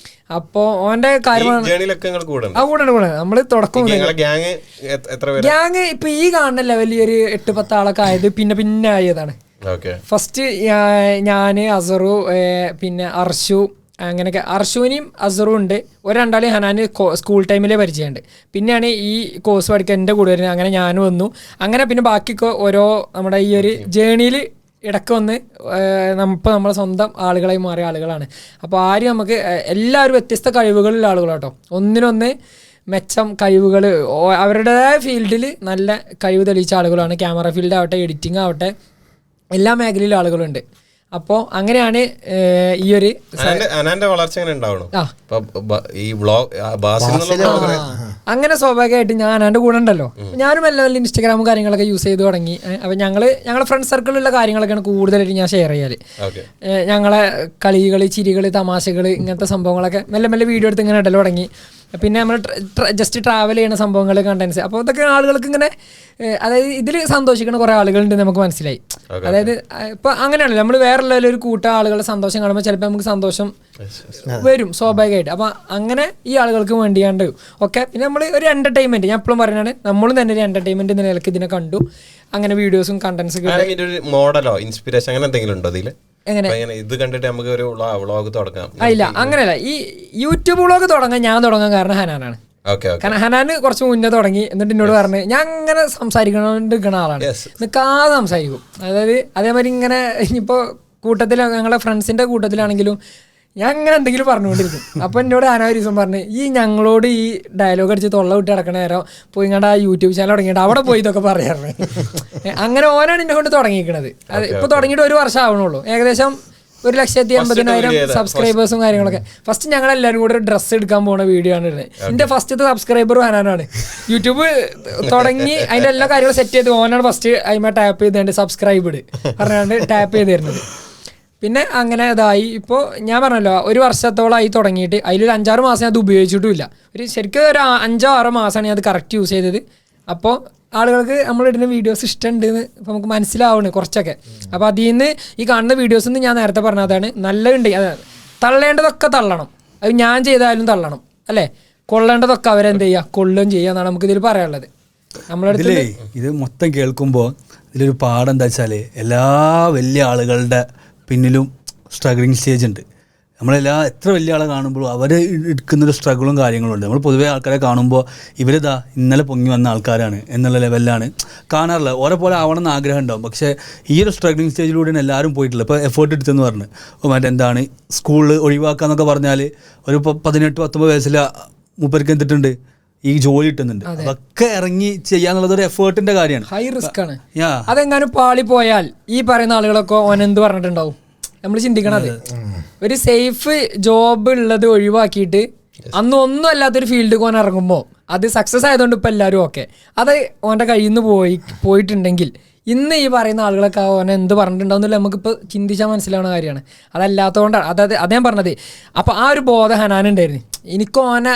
അപ്പോൾ ഓൻ്റെ കാര്യമാണ് കൂടെ നമ്മള് തുടക്കം ഗ്യാങ് ഇപ്പൊ ഈ കാണുന്ന ലെവലിൽ ഒരു 8-10 ആളൊക്കെ ആയത് പിന്നെ ആയതാണ്. ഫസ്റ്റ് ഞാന് അസറു പിന്നെ അർഷു അങ്ങനെയൊക്കെ. അർഷുവിനെയും അസറും ഉണ്ട്. ഒരു 2 ആളെയും ഹനാന് സ്കൂൾ ടൈമിലേ പരിചയമുണ്ട്. പിന്നെയാണ് ഈ കോഴ്സ് പഠിക്കാൻ എൻ്റെ കൂടെ വരുന്നത്. അങ്ങനെ ഞാനും വന്നു. അങ്ങനെ പിന്നെ ബാക്കിയൊക്കെ ഓരോ നമ്മുടെ ഈ ഒരു ജേണിയിൽ ഇടയ്ക്ക് വന്ന് ഇപ്പോൾ നമ്മളെ സ്വന്തം ആളുകളായി മാറിയ ആളുകളാണ്. അപ്പോൾ ആരും നമുക്ക് എല്ലാവരും വ്യത്യസ്ത കഴിവുകളുള്ള ആളുകളാട്ടോ. ഒന്നിനൊന്ന് മെച്ചം കഴിവുകൾ അവരുടേതായ ഫീൽഡിൽ നല്ല കഴിവ് തെളിയിച്ച ആളുകളാണ്. ക്യാമറ ഫീൽഡ് ആവട്ടെ, എഡിറ്റിംഗ് ആവട്ടെ, എല്ലാ മേഖലയിലും ആളുകളുണ്ട്. അപ്പോൾ അങ്ങനെയാണ് ഈ ഒരു വളർച്ച അങ്ങനെ സ്വാഭാവികമായിട്ട് ഞാൻ എൻ്റെ കൂടെ ഉണ്ടല്ലോ. ഞാനും എല്ലാം ഇൻസ്റ്റാഗ്രാമും കാര്യങ്ങളൊക്കെ യൂസ് ചെയ്ത് തുടങ്ങി. അപ്പം ഞങ്ങളെ ഫ്രണ്ട് സർക്കിളിലുള്ള കാര്യങ്ങളൊക്കെയാണ് കൂടുതലായിട്ട് ഞാൻ ഷെയർ ചെയ്യാറ്. ഞങ്ങളെ കളികൾ, ചിരികൾ, തമാശകൾ, ഇങ്ങനത്തെ സംഭവങ്ങളൊക്കെ മെല്ലെ മെല്ലെ വീഡിയോ എടുത്ത് ഇങ്ങനെ ഇടൽ തുടങ്ങി. പിന്നെ നമ്മൾ ജസ്റ്റ് ട്രാവൽ ചെയ്യുന്ന സംഭവങ്ങൾ, കണ്ടൻസ്. അപ്പോൾ ഇതൊക്കെ ആളുകൾക്ക് ഇങ്ങനെ അതായത് ഇതിൽ സന്തോഷിക്കുന്ന കുറേ ആളുകളുണ്ട് നമുക്ക് മനസ്സിലായി. അതായത് ഇപ്പം അങ്ങനെയാണല്ലോ നമ്മൾ വേറെ ഒരു കൂട്ടം ആളുകളുടെ സന്തോഷം കാണുമ്പോൾ ചിലപ്പോൾ നമുക്ക് സന്തോഷം വരും സ്വാഭാവികമായിട്ട്. അപ്പം അങ്ങനെ ഈ ആളുകൾക്ക് വേണ്ടിയാണ്ട് ഓക്കെ. പിന്നെ നമ്മൾ ഒരു എൻ്റർടൈൻമെൻറ്റ്, ഞാൻ എപ്പോഴും പറയുന്നതാണ്, നമ്മളും തന്നെ ഒരു എൻ്റർടൈൻമെൻറ്റ് എന്ന നിലയ്ക്ക് ഇതിനെ കണ്ടു. അങ്ങനെ വീഡിയോസും കണ്ടൻസും മോഡലോ ഇൻസ്പിറേഷൻ അങ്ങനെ എന്തെങ്കിലും ഉണ്ടോ ഇതിൽ? ഇത് കണ്ടിട്ട് നമുക്ക് ഒരു വ്ളോഗ് തുടങ്ങാം. ഇല്ല, അങ്ങനെയല്ല. ഈ യൂട്യൂബ് വ്ളോഗ് ഞാൻ തുടങ്ങാൻ കാരണം ഹനാനാണ്. കാരണം ഹനാന് കുറച്ച് മുന്നേ തുടങ്ങി. എന്നിട്ട് എന്നോട് പറഞ്ഞ് ഞാൻ അങ്ങനെ സംസാരിക്കണോണ്ടിരിക്കുന്ന ആളാണ്, നിൽക്കാതെ സംസാരിക്കും. അതായത് അതേമാതിരി ഇങ്ങനെ ഇനിയിപ്പോൾ കൂട്ടത്തിൽ ഞങ്ങളെ ഫ്രണ്ട്സിൻ്റെ കൂട്ടത്തിലാണെങ്കിലും ഞാൻ അങ്ങനെ എന്തെങ്കിലും പറഞ്ഞുകൊണ്ടിരിക്കും. അപ്പോൾ എന്നോട് ആനോ ഒരു ദിവസം പറഞ്ഞ് ഈ ഞങ്ങളോട് ഈ ഡയലോഗ് അടിച്ച് തൊള്ള വിട്ട് കിടക്കണ നേരം പോയി ഇങ്ങോട്ട് ആ യൂട്യൂബ് ചാനൽ തുടങ്ങിയിട്ട് അവിടെ പോയി ഇതൊക്കെ പറയാറ്. അങ്ങനെ ഓനാണ് എന്നെ കൊണ്ട് തുടങ്ങിയിരിക്കുന്നത്. അത് ഇപ്പോൾ തുടങ്ങിയിട്ട് 1 വർഷം ആവണുള്ളൂ. ഏകദേശം 1,80,000 സബ്സ്ക്രൈബേഴ്സും കാര്യങ്ങളൊക്കെ. ഫസ്റ്റ് ഞങ്ങൾ എല്ലാവരും കൂടെ ഒരു ഡ്രസ്സ് എടുക്കാൻ പോകുന്ന വീഡിയോ ആണ് ഇടുന്നത്. എൻ്റെ ഫസ്റ്റത്തെ സബ്സ്ക്രൈബർ ഹനാനാണ്. യൂട്യൂബ് തുടങ്ങി അതിൻ്റെ എല്ലാ കാര്യങ്ങളും സെറ്റ് ചെയ്ത് ഓനാണ് ഫസ്റ്റ് അതിമ ടാപ്പ് ചെയ്തുകൊണ്ട് സബ്സ്ക്രൈബ്ഡ് പറഞ്ഞാണ്ട് ടാപ്പ് ചെയ്ത് തരുന്നത്. പിന്നെ അങ്ങനെ ഇതായി. ഇപ്പോൾ ഞാൻ പറഞ്ഞല്ലോ 1 വർഷത്തോളമായി തുടങ്ങിയിട്ട് അതിലൊരു 5-6 മാസം അത് ഉപയോഗിച്ചിട്ടുമില്ല. ശരിക്കും ഒരു 5-6 മാസമാണ് ഞാൻ അത് കറക്റ്റ് യൂസ് ചെയ്തത്. അപ്പോൾ ആളുകൾക്ക് നമ്മളിടുന്ന വീഡിയോസ് ഇഷ്ടമുണ്ട് എന്ന് ഇപ്പോൾ നമുക്ക് മനസ്സിലാവണം കുറച്ചൊക്കെ. അപ്പോൾ അതിൽ നിന്ന് ഈ കാണുന്ന വീഡിയോസ് നിന്ന് ഞാൻ നേരത്തെ പറഞ്ഞതാണ് നല്ലതുണ്ട്. തള്ളേണ്ടതൊക്കെ തള്ളണം. അത് ഞാൻ ചെയ്താലും തള്ളണം അല്ലേ. കൊള്ളേണ്ടതൊക്കെ അവരെന്ത് ചെയ്യുക, കൊള്ളുകയും ചെയ്യുക എന്നാണ് നമുക്കിതിൽ പറയാനുള്ളത്. നമ്മളടുത്ത് ഇത് മൊത്തം കേൾക്കുമ്പോൾ ഇതിലൊരു പാഠം എന്താ വെച്ചാൽ എല്ലാ വലിയ ആളുകളുടെ പിന്നിലും സ്ട്രഗ്ലിങ് സ്റ്റേജ് ഉണ്ട്. നമ്മളെല്ലാ എത്ര വലിയ ആളെ കാണുമ്പോഴും അവർ എടുക്കുന്നൊരു സ്ട്രഗിളും കാര്യങ്ങളും ഉണ്ട്. നമ്മൾ പൊതുവേ ആൾക്കാരെ കാണുമ്പോൾ ഇവരിതാ ഇന്നലെ പൊങ്ങി വന്ന ആൾക്കാരാണ് എന്നുള്ള ലെവലിലാണ് കാണാറില്ല. ഓരോ പോലെ ആവണം എന്ന് ആഗ്രഹം ഉണ്ടാവും. പക്ഷേ ഈ ഒരു സ്ട്രഗ്ലിങ് സ്റ്റേജിലൂടെയാണ് എല്ലാവരും പോയിട്ടുള്ളത്. ഇപ്പോൾ എഫേർട്ട് എടുത്തെന്ന് പറഞ്ഞ് മറ്റെന്താണ് സ്കൂളിൽ ഒഴിവാക്കുക എന്നൊക്കെ പറഞ്ഞാൽ ഒരു 18-19 വയസ്സിൽ മൂപ്പർക്ക് എന്തിട്ടുണ്ട് ഈ ജോലി കിട്ടുന്നുണ്ട്. അതൊക്കെ ഇറങ്ങി ചെയ്യാന്നുള്ളത് ഒരു എഫേർട്ടിന്റെ കാര്യമാണ്. ഹൈ റിസ്ക് ആണ്. അതെങ്ങാനും പാളി പോയാൽ ഈ പറയുന്ന ആളുകളൊക്കെ ഓൻ എന്ത് പറഞ്ഞിട്ടുണ്ടാവും. നമ്മൾ ചിന്തിക്കണത് ഒരു സേഫ് ജോബ് ഉള്ളത് ഒഴിവാക്കിയിട്ട് അന്ന് ഒന്നും അല്ലാത്തൊരു ഫീൽഡ് ഓൻ ഇറങ്ങുമ്പോൾ അത് സക്സസ് ആയതുകൊണ്ട് ഇപ്പം എല്ലാവരും ഓക്കെ. അത് ഓൻ്റെ കയ്യിൽ നിന്ന് പോയിട്ടുണ്ടെങ്കിൽ ഇന്ന് ഈ പറയുന്ന ആളുകളൊക്കെ ഓനെ എന്ത് പറഞ്ഞിട്ടുണ്ടാവുന്നില്ല നമുക്കിപ്പോൾ ചിന്തിച്ചാൽ മനസ്സിലാവുന്ന കാര്യമാണ്. അതല്ലാത്തതുകൊണ്ടാണ് അത് ഞാൻ പറഞ്ഞത്. അപ്പോൾ ആ ഒരു ബോധം ഹനാനുണ്ടായിരുന്നു. എനിക്ക് ഓനെ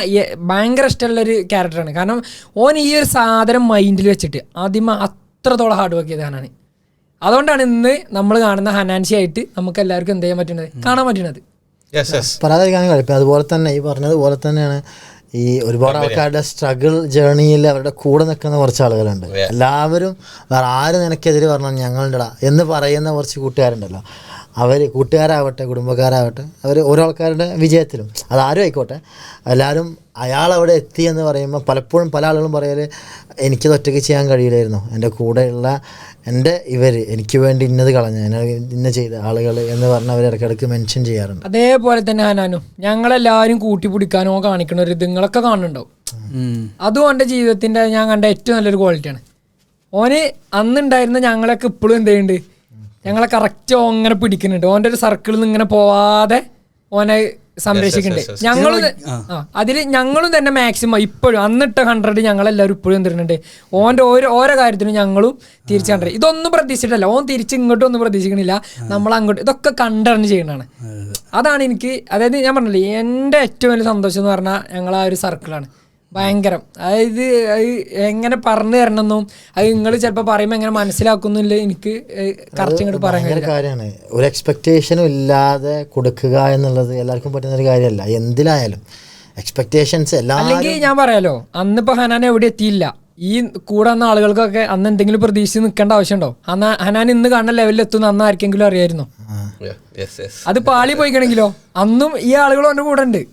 ഭയങ്കര ഇഷ്ടമുള്ളൊരു ക്യാരക്ടറാണ്. കാരണം ഓൻ ഈ ഒരു സാധനം മൈൻഡിൽ വെച്ചിട്ട് ആദ്യം അത്രത്തോളം ഹാർഡ് വർക്ക് ചെയ്ത ഹനാൻ. അതുകൊണ്ടാണ് ഇന്ന് നമ്മൾ കാണുന്ന ഹനാൻഷിയായിട്ട് നമുക്ക് എല്ലാവർക്കും എന്ത് ചെയ്യാൻ പറ്റുന്നത്, കാണാൻ പറ്റുന്നത്. പറയാതിരിക്കാനും കുഴപ്പം. അതുപോലെ തന്നെ ഈ പറഞ്ഞതുപോലെ തന്നെയാണ് ഈ ഒരുപാട് ആൾക്കാരുടെ സ്ട്രഗിൾ ജേർണിയിൽ അവരുടെ കൂടെ നിൽക്കുന്ന കുറച്ച് ആളുകളുണ്ട്. എല്ലാവരും വേറെ ആരും നിനക്കെതിരെ പറഞ്ഞാൽ ഞങ്ങളുടെടാ എന്ന് പറയുന്ന കുറച്ച് കൂട്ടുകാരുണ്ടല്ലോ. അവർ കൂട്ടുകാരാവട്ടെ കുടുംബക്കാരാവട്ടെ അവർ ഓരോ ആൾക്കാരുടെ വിജയത്തിലും അതാരും ആയിക്കോട്ടെ എല്ലാവരും അയാളവിടെ എത്തി എന്ന് പറയുമ്പോൾ പലപ്പോഴും പല ആളുകളും പറയൽ എനിക്കത് ഒറ്റയ്ക്ക് ചെയ്യാൻ കഴിയില്ലായിരുന്നു, എൻ്റെ കൂടെയുള്ള എനിക്ക് വേണ്ടി ഇന്നത് കളഞ്ഞ ഇന്ന ചെയ്ത ആളുകൾ എന്ന് പറഞ്ഞ് അവർ ഇടയ്ക്കിടയ്ക്ക് മെൻഷൻ ചെയ്യാറുണ്ട്. അതേപോലെ തന്നെ ഹനാനും ഞങ്ങളെല്ലാവരും കൂട്ടിപ്പിടിക്കാനോ കാണിക്കണ ഒരു നിങ്ങളൊക്കെ കാണുന്നുണ്ടാവും. അതും എൻ്റെ ജീവിതത്തിൻ്റെ ഞാൻ കണ്ട ഏറ്റവും നല്ലൊരു ക്വാളിറ്റിയാണ്. ഓന് അന്നുണ്ടായിരുന്ന ഞങ്ങളൊക്കെ ഇപ്പോഴും എന്ത് ചെയ്യുന്നുണ്ട്, ഞങ്ങളെ കറക്റ്റ് അങ്ങനെ പിടിക്കുന്നുണ്ട്. ഓൻ്റെ ഒരു സർക്കിളിൽ നിന്ന് ഇങ്ങനെ പോവാതെ ഓനെ സംരക്ഷിക്കുന്നുണ്ട്. ഞങ്ങളും തന്നെ മാക്സിമം ഇപ്പോഴും അന്നിട്ട 100 ഞങ്ങളെല്ലാവരും ഇപ്പോഴും തരുന്നുണ്ട്. ഓൻ്റെ ഓരോ കാര്യത്തിനും ഞങ്ങളും തിരിച്ച് 100. ഇതൊന്നും പ്രതീക്ഷിച്ചിട്ടല്ല, ഓൻ തിരിച്ച് ഇങ്ങോട്ടൊന്നും പ്രതീക്ഷിക്കണില്ല, നമ്മൾ അങ്ങോട്ട് ഇതൊക്കെ കണ്ടറിഞ്ഞ് ചെയ്യണതാണ്. അതാണ് എനിക്ക്, അതായത് ഞാൻ പറഞ്ഞില്ലേ എൻ്റെ ഏറ്റവും വലിയ സന്തോഷം എന്ന് പറഞ്ഞാൽ ഞങ്ങൾ ആ ഒരു സർക്കിളാണ്. ഭയങ്കരം. അതായത് എങ്ങനെ പറഞ്ഞു തരണമെന്നും അത് നിങ്ങൾ ചിലപ്പോൾ പറയുമ്പോൾ എങ്ങനെ മനസ്സിലാക്കുന്നില്ല എനിക്ക് കറക്റ്റ് ഇങ്ങോട്ട് പറയാൻ കാര്യമാണ്. ഒരു എക്സ്പെക്റ്റേഷനും ഇല്ലാതെ കൊടുക്കുക എന്നുള്ളത് എല്ലാവർക്കും പറ്റുന്ന ഒരു കാര്യമല്ല. എന്തിലായാലും എക്സ്പെക്റ്റേഷൻസ് എല്ലാം. അല്ലെങ്കിൽ ഞാൻ പറയാലോ, അന്നിപ്പോൾ ഹനാൻ എവിടെ എത്തിയില്ല. ഈ കൂടെ വന്ന ആളുകൾക്കൊക്കെ അന്ന് എന്തെങ്കിലും പ്രതീക്ഷിച്ച് നിൽക്കേണ്ട ആവശ്യമുണ്ടോ? ഹനാൻ ഇന്ന് കാണുന്ന ലെവലിൽ എത്തുന്ന അന്ന് ആർക്കെങ്കിലും അറിയായിരുന്നോ? അത് പാളി പോയിക്കണെങ്കിലോ അന്നും ഈ ആളുകൾ ഓൻ്റെ കൂടെ ഉണ്ട്.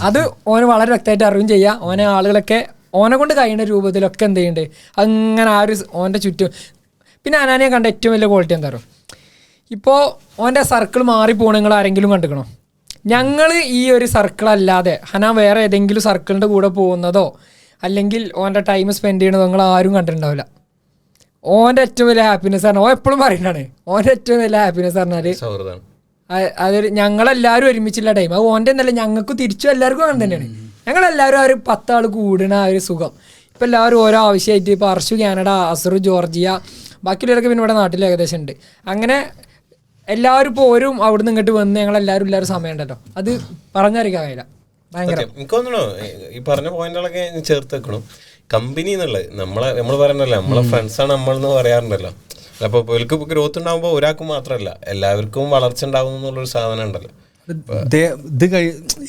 അത് ഓന് വളരെ വ്യക്തമായിട്ട് അറിയും ചെയ്യാം. ഓനെ ആളുകളൊക്കെ ഓനെ കൊണ്ട് കഴിയുന്ന രൂപത്തിലൊക്കെ എന്ത് ചെയ്യുന്നുണ്ട് അങ്ങനെ ആ ഒരു ഓൻ്റെ ചുറ്റും. പിന്നെ ഹനാനെ കണ്ട ഏറ്റവും വലിയ ക്വാളിറ്റി എന്താ പറയുക, ഇപ്പോൾ ഓൻ്റെ സർക്കിൾ മാറിപ്പോണ നിങ്ങൾ ആരെങ്കിലും കണ്ടുക്കണോ? ഞങ്ങൾ ഈ ഒരു സർക്കിൾ അല്ലാതെ ഹനാൻ വേറെ ഏതെങ്കിലും സർക്കിളിൻ്റെ കൂടെ പോകുന്നതോ അല്ലെങ്കിൽ ഓൻ്റെ ടൈം സ്പെൻഡ് ചെയ്യണതോ നിങ്ങൾ ആരും കണ്ടിട്ടുണ്ടാവില്ല. ഓൻ്റെ ഏറ്റവും വലിയ ഹാപ്പിനെസ് പറഞ്ഞാൽ ഓൻ എപ്പോഴും പറയുന്നതാണ്, ഓൻ്റെ ഏറ്റവും വലിയ ഹാപ്പിനെസ് പറഞ്ഞാൽ അതൊരു ഞങ്ങളെല്ലാവരും ഒരുമിച്ചുള്ള ടൈം. അത് ഓൻ്റെ എന്നല്ല, ഞങ്ങൾക്ക് തിരിച്ചും എല്ലാവർക്കും അങ്ങനെ തന്നെയാണ്. ഞങ്ങളെല്ലാവരും ആ ഒരു 10 ആൾ കൂടുന്ന ആ ഒരു സുഖം. ഇപ്പം എല്ലാവരും ഓരോ ആവശ്യമായിട്ട് ഇപ്പോൾ അർഷു കാനഡ, അസറു ജോർജിയ, ബാക്കിയുള്ളവരൊക്കെ പിന്നെ ഇവിടെ നാട്ടിൽ ഏകദേശം ഉണ്ട്. അങ്ങനെ എല്ലാവരും ഇപ്പോൾ ഓരോ അവിടെ നിന്ന് ഇങ്ങോട്ട് വന്ന് ഞങ്ങളെല്ലാവരും സമയം ഉണ്ടല്ലോ, അത് പറഞ്ഞറിയിക്കാൻ കഴിയില്ല. ഭയങ്കര എനിക്ക് തോന്നണോ ഈ പറഞ്ഞ പോയിന്റുകളൊക്കെ ചേർത്ത് വെക്കണം. കമ്പനി എന്നുള്ളത് നമ്മൾ പറയണ്ടല്ലോ, നമ്മളെ ഫ്രണ്ട്സാണ് നമ്മളെന്ന് പറയാറുണ്ടല്ലോ. അപ്പോൾ ഇവർക്ക് ഗ്രോത്ത് ഉണ്ടാകുമ്പോൾ ഒരാൾക്ക് മാത്രമല്ല എല്ലാവർക്കും വളർച്ച ഉണ്ടാവും എന്നുള്ളൊരു സാധനം ഉണ്ടല്ലോ.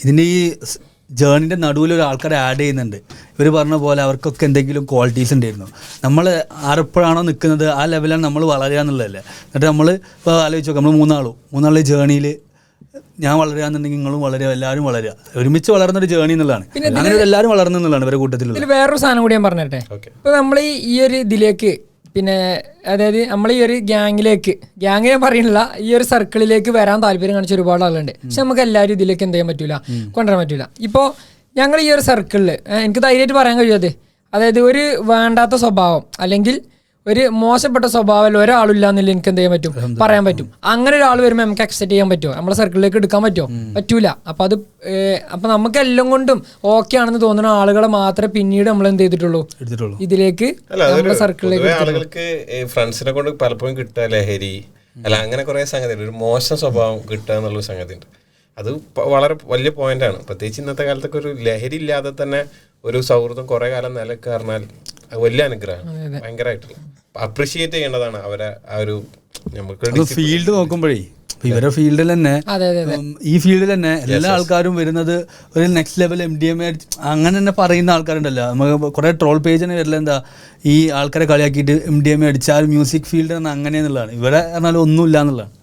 ഇതിൻ്റെ ഈ ജേർണിൻ്റെ നടുവിൽ ഒരു ആൾക്കാരെ ആഡ് ചെയ്യുന്നുണ്ട്. ഇവർ പറഞ്ഞ പോലെ അവർക്കൊക്കെ എന്തെങ്കിലും ക്വാളിറ്റീസ് ഉണ്ടായിരുന്നു. നമ്മൾ ആരെപ്പോഴാണോ നിൽക്കുന്നത് ആ ലെവലാണ് നമ്മൾ വളരുക എന്നുള്ളതല്ലേ. എന്നിട്ട് നമ്മൾ ഇപ്പോൾ ആലോചിച്ച് നോക്കാം, നമ്മൾ മൂന്നാള് ജേർണിയിൽ ഞാൻ വളരുകയെന്നുണ്ടെങ്കിൽ നിങ്ങളും വളരുക, എല്ലാവരും വളരുക, ഒരുമിച്ച് വളർന്നൊരു ജേർണി എന്നുള്ളതാണ്. അങ്ങനെ എല്ലാവരും വളർന്നു എന്നുള്ളതാണ് ഇവരുടെ കൂട്ടത്തിൽ. ഇതിൽ വേറൊരു സാധനം കൂടി ഞാൻ പറഞ്ഞിട്ടെ. ഇപ്പോൾ നമ്മൾ ഈ ഒരു ഇതിലേക്ക് പിന്നെ അതായത് നമ്മൾ ഈ ഒരു ഗ്യാങ് ഞാൻ പറയുന്നില്ല, ഈ ഒരു സർക്കിളിലേക്ക് വരാൻ താല്പര്യം കാണിച്ച ഒരുപാട് ആളുണ്ട്. പക്ഷെ നമുക്ക് എല്ലാവരും ഇതിലേക്ക് എന്ത് ചെയ്യാൻ പറ്റില്ല, കൊണ്ടുവരാൻ പറ്റില്ല. ഇപ്പോൾ ഞങ്ങൾ ഈ ഒരു സർക്കിളിൽ എനിക്ക് ധൈര്യമായിട്ട് പറയാൻ കഴിയാതെ, അതായത് ഒരു വേണ്ടാത്ത സ്വഭാവം അല്ലെങ്കിൽ ഒരു മോശപ്പെട്ട സ്വഭാവം ഒരാളില്ല എന്നില്ല എനിക്ക് എന്ത് ചെയ്യാൻ പറ്റും, പറയാൻ പറ്റും. അങ്ങനെ ഒരാൾ വരുമ്പോൾ നമുക്ക് അക്സെപ്റ്റ് ചെയ്യാൻ പറ്റുമോ, നമ്മളെ സർക്കിളിലേക്ക് എടുക്കാൻ പറ്റുമോ? പറ്റൂല. അപ്പം നമുക്ക് എല്ലാം കൊണ്ടും ഓക്കെ ആണെന്ന് തോന്നുന്ന ആളുകളെ മാത്രമേ പിന്നീട് നമ്മൾ എന്ത് ചെയ്തിട്ടുള്ളൂ, ഇതിലേക്ക് നമ്മുടെ സർക്കിളിലേക്ക്. ആളുകൾക്ക് ഫ്രണ്ട്സിനെ കൊണ്ട് പലപ്പോഴും കിട്ടുക ലഹരി അല്ല അങ്ങനെ കുറെ സംഗതി ഉണ്ട്. ഒരു മോശം സ്വഭാവം കിട്ടുക എന്നുള്ളൊരു സംഗതി ഉണ്ട്. അത് വളരെ വലിയ പോയിന്റാണ്. പ്രത്യേകിച്ച് ഇന്നത്തെ കാലത്തൊക്കെ ഒരു ലഹരി ഇല്ലാതെ തന്നെ ഒരു സൗഹൃദം കുറെ കാലം നിലക്കാറിനാൽ വലിയ അനുഗ്രഹം, ഭയങ്കരമായിട്ടുള്ള അപ്രിഷിയേറ്റ് ചെയ്യേണ്ടതാണ് അവരെ. ആ ഒരു നമുക്ക് ഫീൽഡ് നോക്കുമ്പോഴേ ഇവരുടെ ഫീൽഡിൽ തന്നെ, ഈ ഫീൽഡിൽ തന്നെ എല്ലാ ആൾക്കാരും വരുന്നത് ഒരു നെക്സ്റ്റ് ലെവൽ MDMA അങ്ങനെ തന്നെ പറയുന്ന ആൾക്കാരുണ്ടല്ലോ. നമുക്ക് കുറെ ട്രോൾ പേജ് തന്നെ വരില്ല, എന്താ ഈ ആൾക്കാരെ കളിയാക്കിയിട്ട് MDMA അടിച്ച ആ ഒരു മ്യൂസിക് ഫീൽഡ് അങ്ങനെയെന്നുള്ളതാണ്. ഇവരെ പറഞ്ഞാൽ ഒന്നുമില്ല എന്നുള്ളതാണ്.